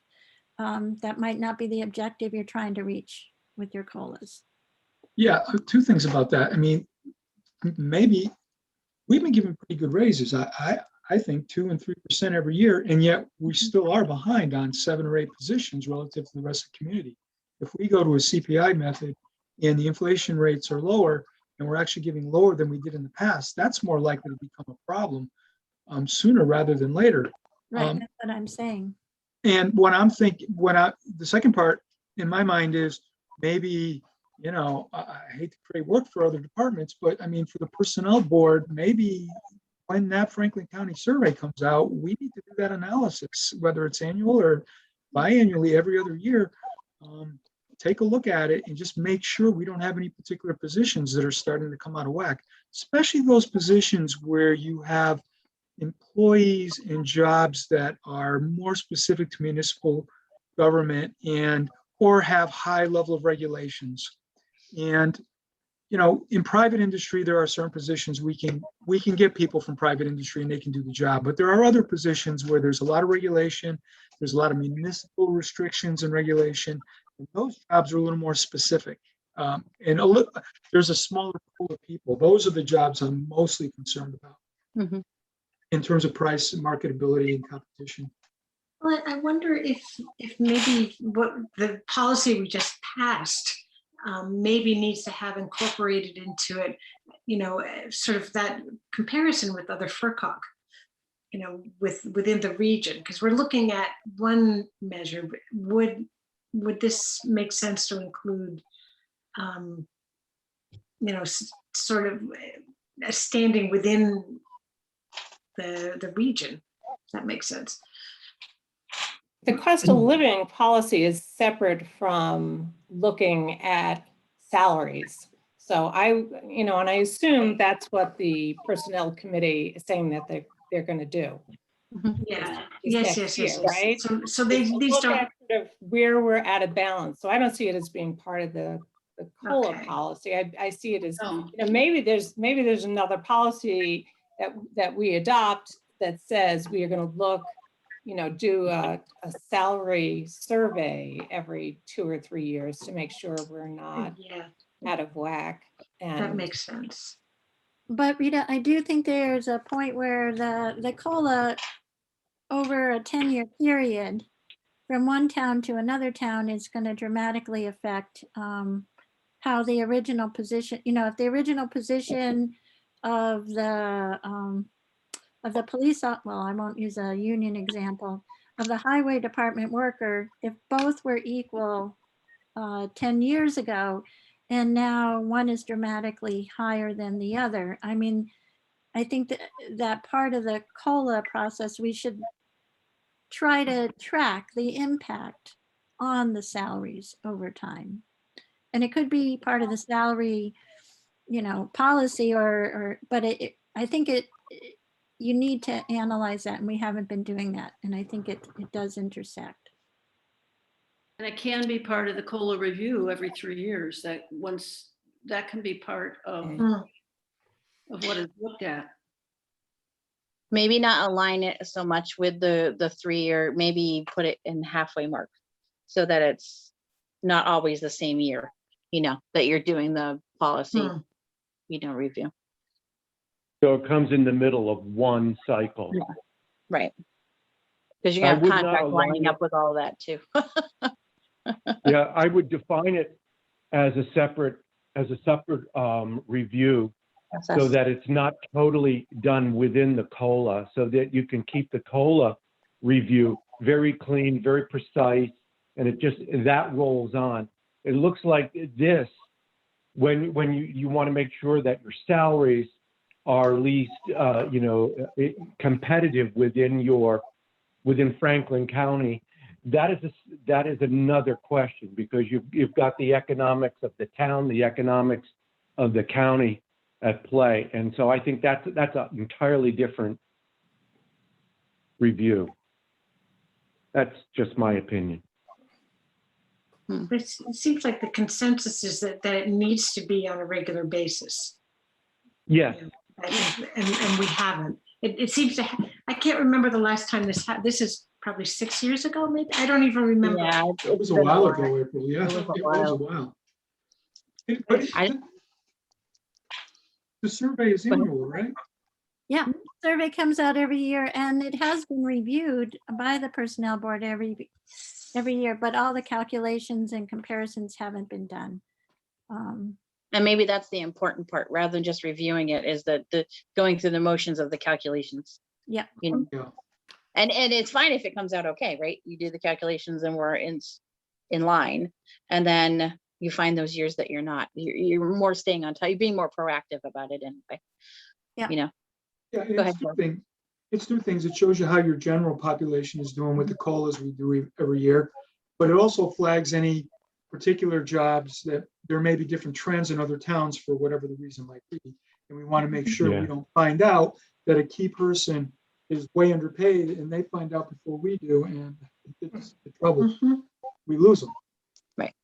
that might not be the objective you're trying to reach with your COLAs. Yeah, 2 things about that. I mean, maybe we've been given pretty good raises. I think 2 and 3% every year, and yet we still are behind on 7 or 8 positions relative to the rest of the community. If we go to a CPI method and the inflation rates are lower, and we're actually giving lower than we did in the past, that's more likely to become a problem sooner rather than later. Right, that's what I'm saying. And what I'm thinking, the second part in my mind is maybe, I hate to create work for other departments, but I mean, for the Personnel Board, maybe when that Franklin County survey comes out, we need to do that analysis, whether it's annual or biannually every other year. Take a look at it and just make sure we don't have any particular positions that are starting to come out of whack, especially those positions where you have employees and jobs that are more specific to municipal government or have high level of regulations. And in private industry, there are certain positions we can get people from private industry and they can do the job. But there are other positions where there's a lot of regulation, there's a lot of municipal restrictions and regulation, and those jobs are a little more specific. There's a smaller pool of people. Those are the jobs I'm mostly concerned about in terms of price and marketability and competition. Well, I wonder if maybe what the policy we just passed maybe needs to have incorporated into it, sort of that comparison with other FERCOG, within the region, because we're looking at one measure. Would would this make sense to include, sort of a standing within the region? Does that make sense? The cost of living policy is separate from looking at salaries. So and I assume that's what the personnel committee is saying that they're going to do. Yeah. Is Yes, next yes, year, yes, yes. right? So these Look don't. at sort of where we're at a balance. So I don't see it as being part of the COLA Okay. policy. I see it as, Oh. maybe there's another policy that we adopt that says we are going to look, do a salary survey every 2 or 3 years to make sure we're not out of whack. And That makes sense. But Rita, I do think there's a point where the COLA over a 10-year period from one town to another town is going to dramatically affect how the original position, if the original position of the police, well, I won't use a union example, of the highway department worker, if both were equal 10 years ago, and now one is dramatically higher than the other. I mean, I think that part of the COLA process, we should try to track the impact on the salaries over time. And it could be part of the salary, policy but I think you need to analyze that, and we haven't been doing that. And I think it does intersect. And it can be part of the COLA review every 3 years, that can be part of what is looked at. Maybe not align it so much with the 3 year, maybe put it in halfway mark so that it's not always the same year, that you're doing the policy, review. So it comes in the middle of one cycle. Yeah. Right. Because you're I gonna have would not contract align lining it. up with all that too. Yeah, I would define it as a separate review, so that it's not totally done within the COLA, so that you can keep the COLA review very clean, very precise, and that rolls on. It looks like this, when you want to make sure that your salaries are at least competitive within Franklin County. That is another question, because you've got the economics of the town, the economics of the county at play, and so I think that's an entirely different review. That's just my opinion. It seems like the consensus is that it needs to be on a regular basis. Yes. And we haven't. It seems to. I can't remember the last time this happened. This is probably 6 years ago, maybe. I don't even remember. Yeah, It was a while ago, April. Yeah, it was a while. But the survey is annual, right? Yeah, survey comes out every year, and it has been reviewed by the personnel board every year, but all the calculations and comparisons haven't been done. And maybe that's the important part, rather than just reviewing it, is that the going through the motions of the calculations. Yeah. And it's fine if it comes out okay, right? You do the calculations and we're in line, and then you find those years that you're not. You're more staying on top. You're being more proactive about it anyway. Yeah. Yeah, Go ahead. It's two things. It shows you how your general population is doing with the COLAs we do every year, but it also flags any particular jobs that there may be different trends in other towns for whatever the reason might be. And we want to make sure we don't find out that a key person is way underpaid and they find out before we do, and it's the trouble. We lose them. Right.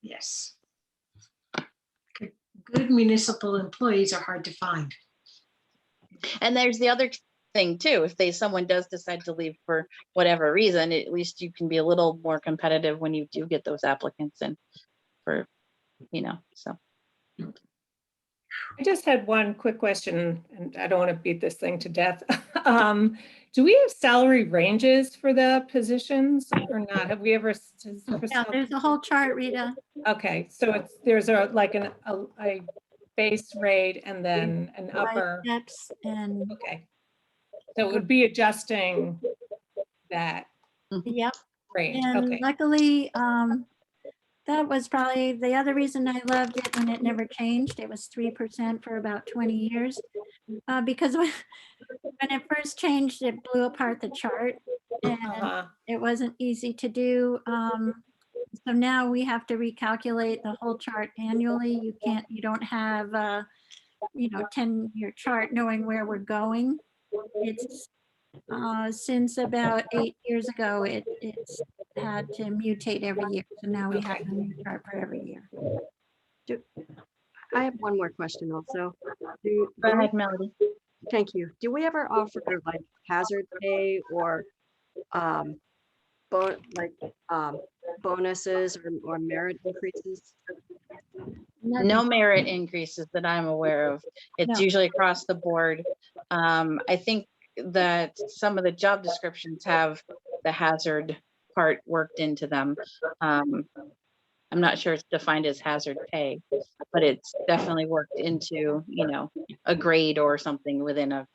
Yes. Good municipal employees are hard to find. And there's the other thing too. If someone does decide to leave for whatever reason, at least you can be a little more competitive when you do get those applicants in for, so. I just had one quick question, and I don't want to beat this thing to death. Do we have salary ranges for the positions or not? Have we ever? Yeah, there's a whole chart, Rita. Okay, so there's a base rate and then an upper. Steps and. Okay. So it would be adjusting that. Yep. Great, And okay. luckily, that was probably the other reason I loved it when it never changed. It was 3% for about 20 years. Because when it first changed, it blew apart the chart and it wasn't easy to do. So now we have to recalculate the whole chart annually. You don't have a, 10-year chart knowing where we're going. It's since about 8 years ago, it's had to mutate every year. So now we have a new chart for every year. I have one more question also. Go ahead, Melody. Thank you. Do we ever offer like hazard pay or bonuses or merit increases? No merit increases that I'm aware of. It's No. usually across the board. I think that some of the job descriptions have the hazard part worked into them. I'm not sure it's defined as hazard pay, but it's definitely worked into, a grade or something within a,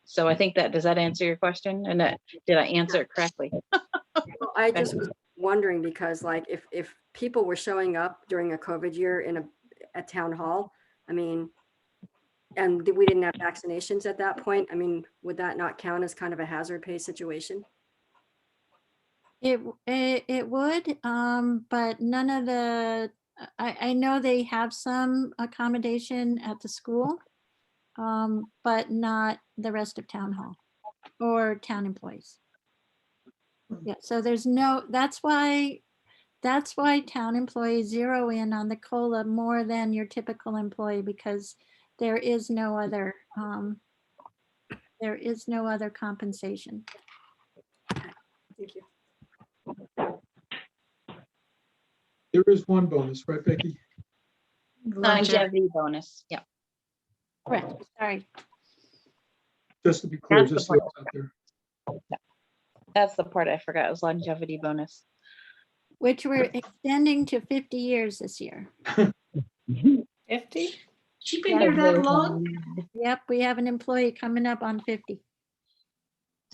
so I think does that answer your question? And did I answer it correctly? Well, I just was wondering because like if people were showing up during a COVID year in a town hall, I mean, and we didn't have vaccinations at that point, I mean, would that not count as kind of a hazard pay situation? It would, but none of the, I know they have some accommodation at the school, but not the rest of town hall or town employees. Yeah, so there's no, that's why town employees zero in on the COLA more than your typical employee because there is no other compensation. Thank you. There is one bonus, right, Becky? Longevity bonus. Yeah. Correct. Sorry. Just to be clear, That's the just so part. it's out there. That's the part I forgot was longevity bonus. Which we're extending to 50 years this year. 50? She been here that long? Yep, we have an employee coming up on 50.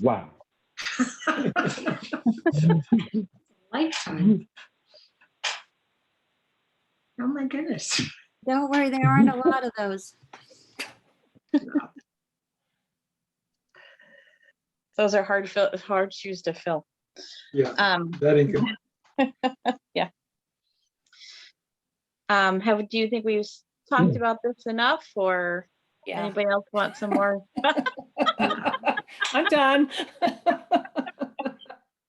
Wow. Lifetime. Oh my goodness. Don't worry, there aren't a lot of those. Those are hard shoes to fill. Yeah, that ain't good. Yeah. Do you think we've talked about this enough, or anybody else want some more? I'm done.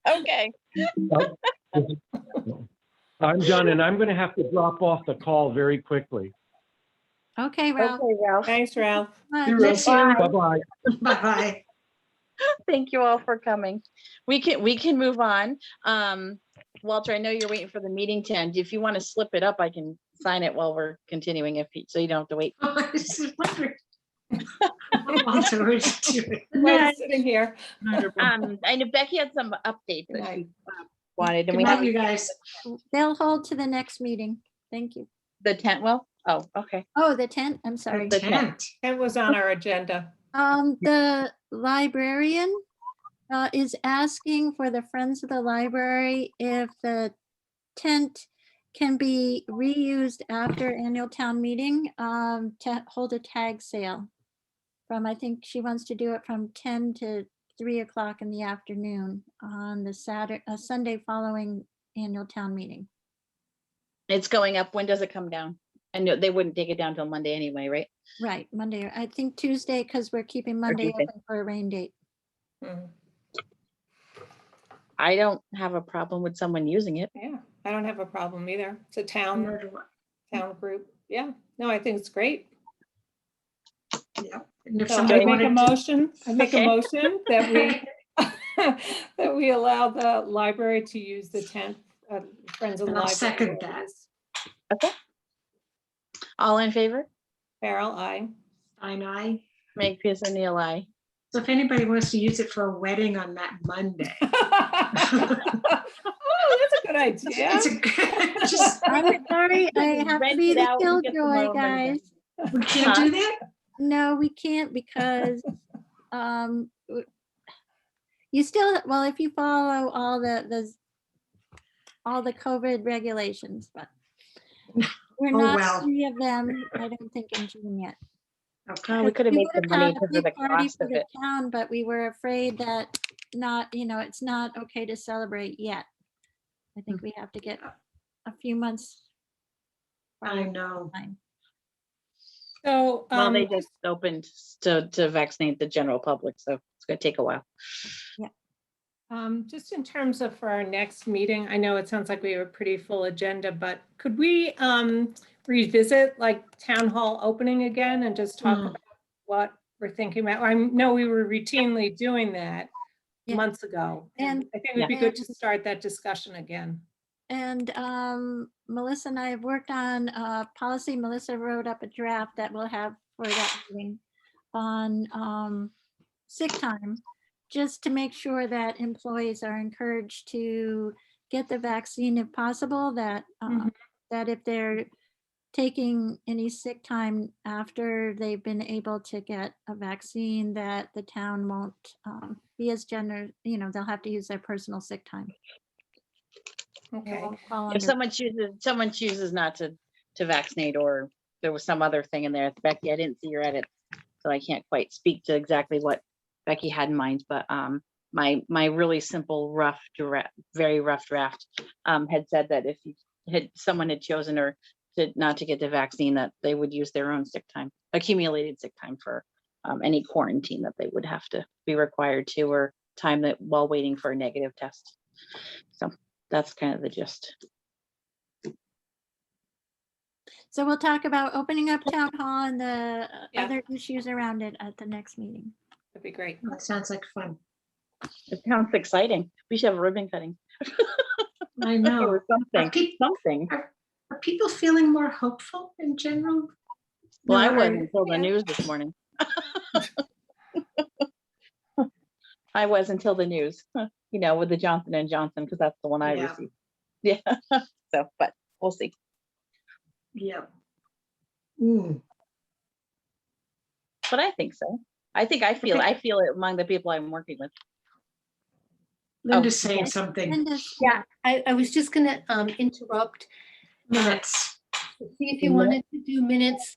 Okay. I'm done, and I'm going to have to drop off the call very quickly. Okay, Ralph. Okay, Ralph. Thanks, Ralph. Miss you. Bye-bye. Bye-bye. Thank you all for coming. We can move on. Walter, I know you're waiting for the meeting to end. If you want to slip it up, I can sign it while we're continuing, so you don't have to wait. I was just wondering. Walter, what did you do? We're sitting here. I know Becky had some updates that she wanted, and Good we night, have you guys. They'll hold to the next meeting. Thank you. the tent. Well, oh, okay. Oh, the tent. I'm sorry. The tent. It was on our agenda. The librarian is asking for the Friends of the Library if the tent can be reused after annual town meeting to hold a tag sale from, I think she wants to do it from 10 to 3 o'clock in the afternoon on the Sunday following annual town meeting. It's going up. When does it come down? And they wouldn't take it down till Monday anyway, right? Right, Monday. I think Tuesday because we're keeping Monday Tuesday. open for a rain date. I don't have a problem with someone using it. Yeah, I don't have a problem either. It's a town group. Yeah, no, I think it's great. Yeah. And if So I somebody make a wanted to- motion, that we that we allow the library to use the tent, Friends of the And I'll Library. second that. Okay. All in favor? Farrell, aye. I. Meg Pearson, Neil, aye. So if anybody wants to use it for a wedding on that Monday. Oh, that's a good idea. It's a good, just, I'm sorry, I have to Rent be it the out and get some killjoy, more money. guys. we can't do that? No, we can't because You still, well, if you follow all all the COVID regulations, but we're Oh, not well. free of them, I don't think in June yet. Oh, we could have We made would some have money had a because of big the party cost for of the it. town, but we were afraid that it's not okay to celebrate yet. I think we have to get a few months. I know. time. So, Well, they just opened to vaccinate the general public, so it's gonna take a while. just in terms of for our next meeting, I know it sounds like we have a pretty full agenda, but could we revisit like town hall opening again and just talk about what we're thinking about? I know we were routinely doing that Yeah. months ago. And I think it would be good to start that discussion again. And Melissa and I have worked on policy. Melissa wrote up a draft that we'll have for that meeting on sick time, just to make sure that employees are encouraged to get the vaccine if possible, that that if they're taking any sick time after they've been able to get a vaccine, that the town won't be as generous, they'll have to use their personal sick time. Okay. If someone chooses not to vaccinate, or there was some other thing in there, Becky, I didn't see your edit, so I can't quite speak to exactly what Becky had in mind, but my really simple, very rough draft had said that if someone had chosen or not to get the vaccine, that they would use their own sick time, accumulated sick time, for any quarantine that they would have to be required to, or time that while waiting for a negative test. So that's kind of the gist. So we'll talk about opening up town hall and the Yeah. other issues around it at the next meeting. That'd be great. That sounds like fun. It sounds exciting. We should have a ribbon cutting. I know. Or something. Are people feeling more hopeful in general? Well, I No, was until the news this morning. I was until the news, with the Johnson & Johnson, because that's the one I Yeah. received. Yeah. So, but we'll see. Yeah. But I think so. I feel it among the people I'm working with. Linda's saying something. Yeah, I was just gonna interrupt. Minutes. See if you wanted to do minutes.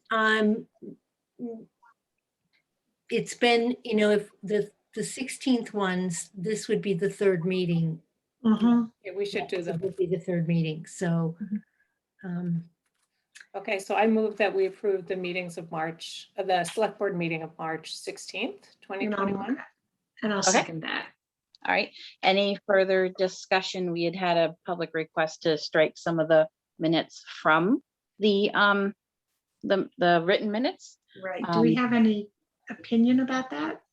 It's been, if the 16th ones, this would be the third meeting. Yeah, we should do It that. would be the third meeting, so. Okay, so I move that we approve the meetings of March, the select board meeting of March 16th, 2021. And I'll second that. All right. Any further discussion? We had a public request to strike some of the minutes from the written minutes. Right. Do we have any opinion about that?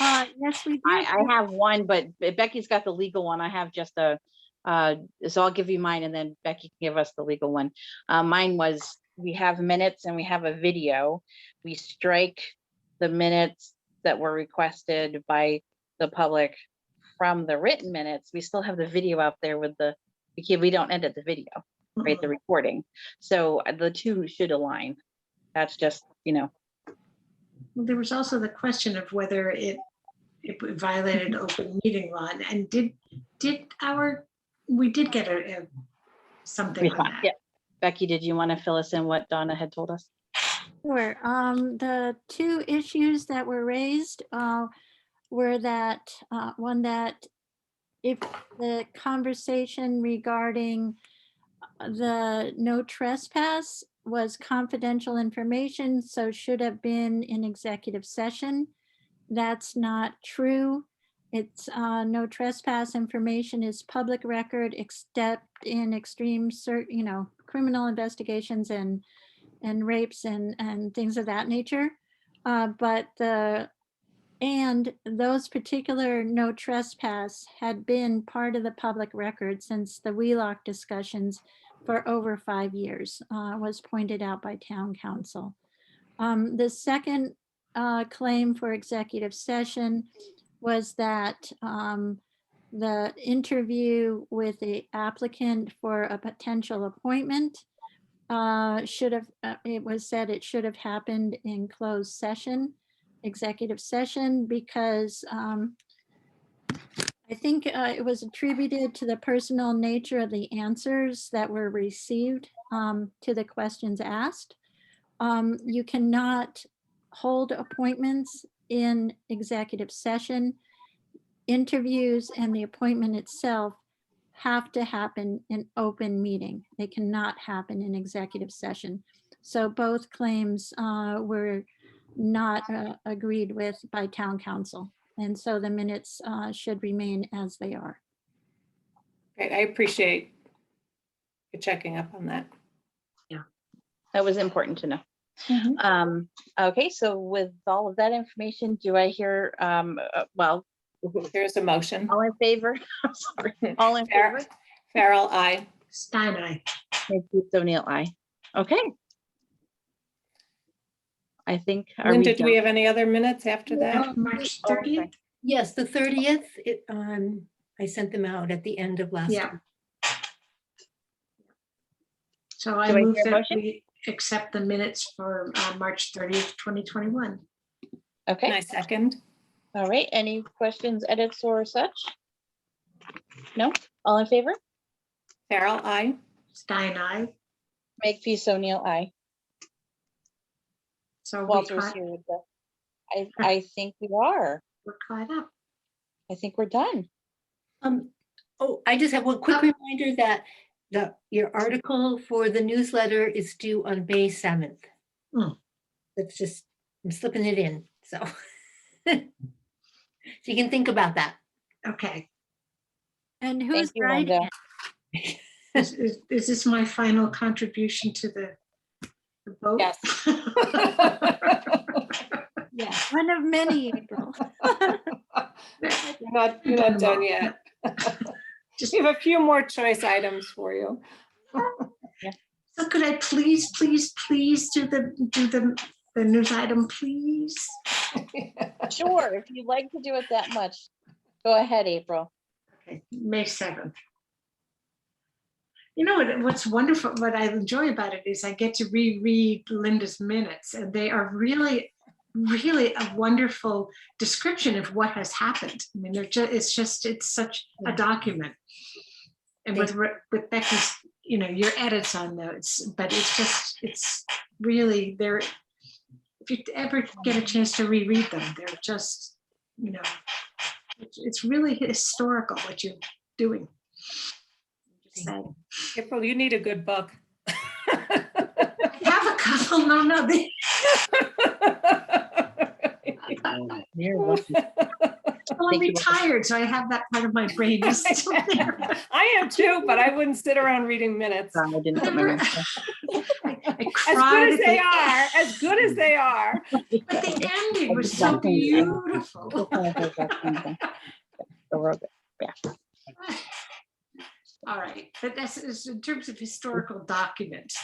Yes, we do. I have one, but Becky's got the legal one. I have just so I'll give you mine, and then Becky can give us the legal one. Mine was, we have minutes and we have a video. We strike the minutes that were requested by the public from the written minutes. We still have the video out there with we don't edit the video, right? The recording. So the two should align. That's just, Well, there was also the question of whether it violated open meeting law, and we did get something on that. Yeah. Becky, did you want to fill us in what Donna had told us? Sure. The two issues that were raised were that one, that if the conversation regarding the no trespass was confidential information, so should have been in executive session. That's not true. It's no trespass information is public record, except in extreme, criminal investigations and rapes and things of that nature. But those particular no trespass had been part of the public record since the Wheelock discussions for over 5 years, was pointed out by town council. The second claim for executive session was that the interview with the applicant for a potential appointment it was said it should have happened in closed session, executive session, because I think it was attributed to the personal nature of the answers that were received to the questions asked. You cannot hold appointments in executive session. Interviews and the appointment itself have to happen in open meeting. They cannot happen in executive session. So both claims were not agreed with by town council. And so the minutes should remain as they are. Great, I appreciate you checking up on that. That was important to know. Okay, so with all of that information, do I hear, well, There's a motion. all in favor? I'm sorry. All in favor? Farrell, aye. Stein, aye. O'Neill, aye. Okay. I think. are we Linda, do we done? have any other minutes after that? March Oh, okay. 30th? Yes, the 30th, I sent them out at the end of last Yeah. week. So I Do I hear move a that motion? we accept the minutes for March 30th, 2021. Okay. My second. All right. Any questions, edits, or such? No? All in favor? Farrell, aye. Stein, aye. Makepeace O'Neill, aye. So we Walter's caught, here with the. I think we are. we're caught up. I think we're done. Oh, I just have one quick reminder that your article for the newsletter is due on May 7th. That's just, I'm slipping it in, so. So you can think about that. Okay. And who's Thank you, writing Linda. it? Is this my final contribution to the vote? Yes. Yeah. One of many, April. You're not done yet. Just have a few more choice items for you. So could I please do the news item, please? Sure, if you'd like to do it that much. Go ahead, April. Okay, May 7th. You know what's wonderful, what I enjoy about it is I get to reread Linda's minutes, and they are really a wonderful description of what has happened. I mean, it's such a document. And with Becky's, your edits on those, but it's really, they're, if you ever get a chance to reread them, they're just, it's really historical what you're doing. So, April, you need a good book. I have a couple, no, they. Well, I'm retired, so I have that part of my brain is still there. I am too, but I wouldn't sit around reading minutes. I didn't put my notes down. As good as they are. But the ending was so beautiful. Yeah. All right, but that's in terms of historical documents,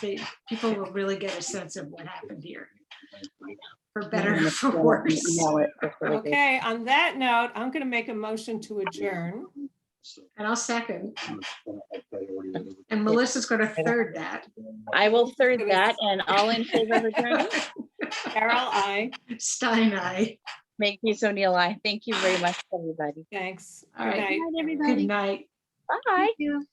people will really get a sense of what happened here, for better or for worse. Okay, on that note, I'm going to make a motion to adjourn. And I'll second. And Melissa's going to third that. I will third that, and all in favor of adjournment? Carol, aye. Stein, aye. Makepeace O'Neill, aye. Thank you very much, everybody. Thanks. All Good right. night. Good night, everybody. Good night. Bye. Thank you.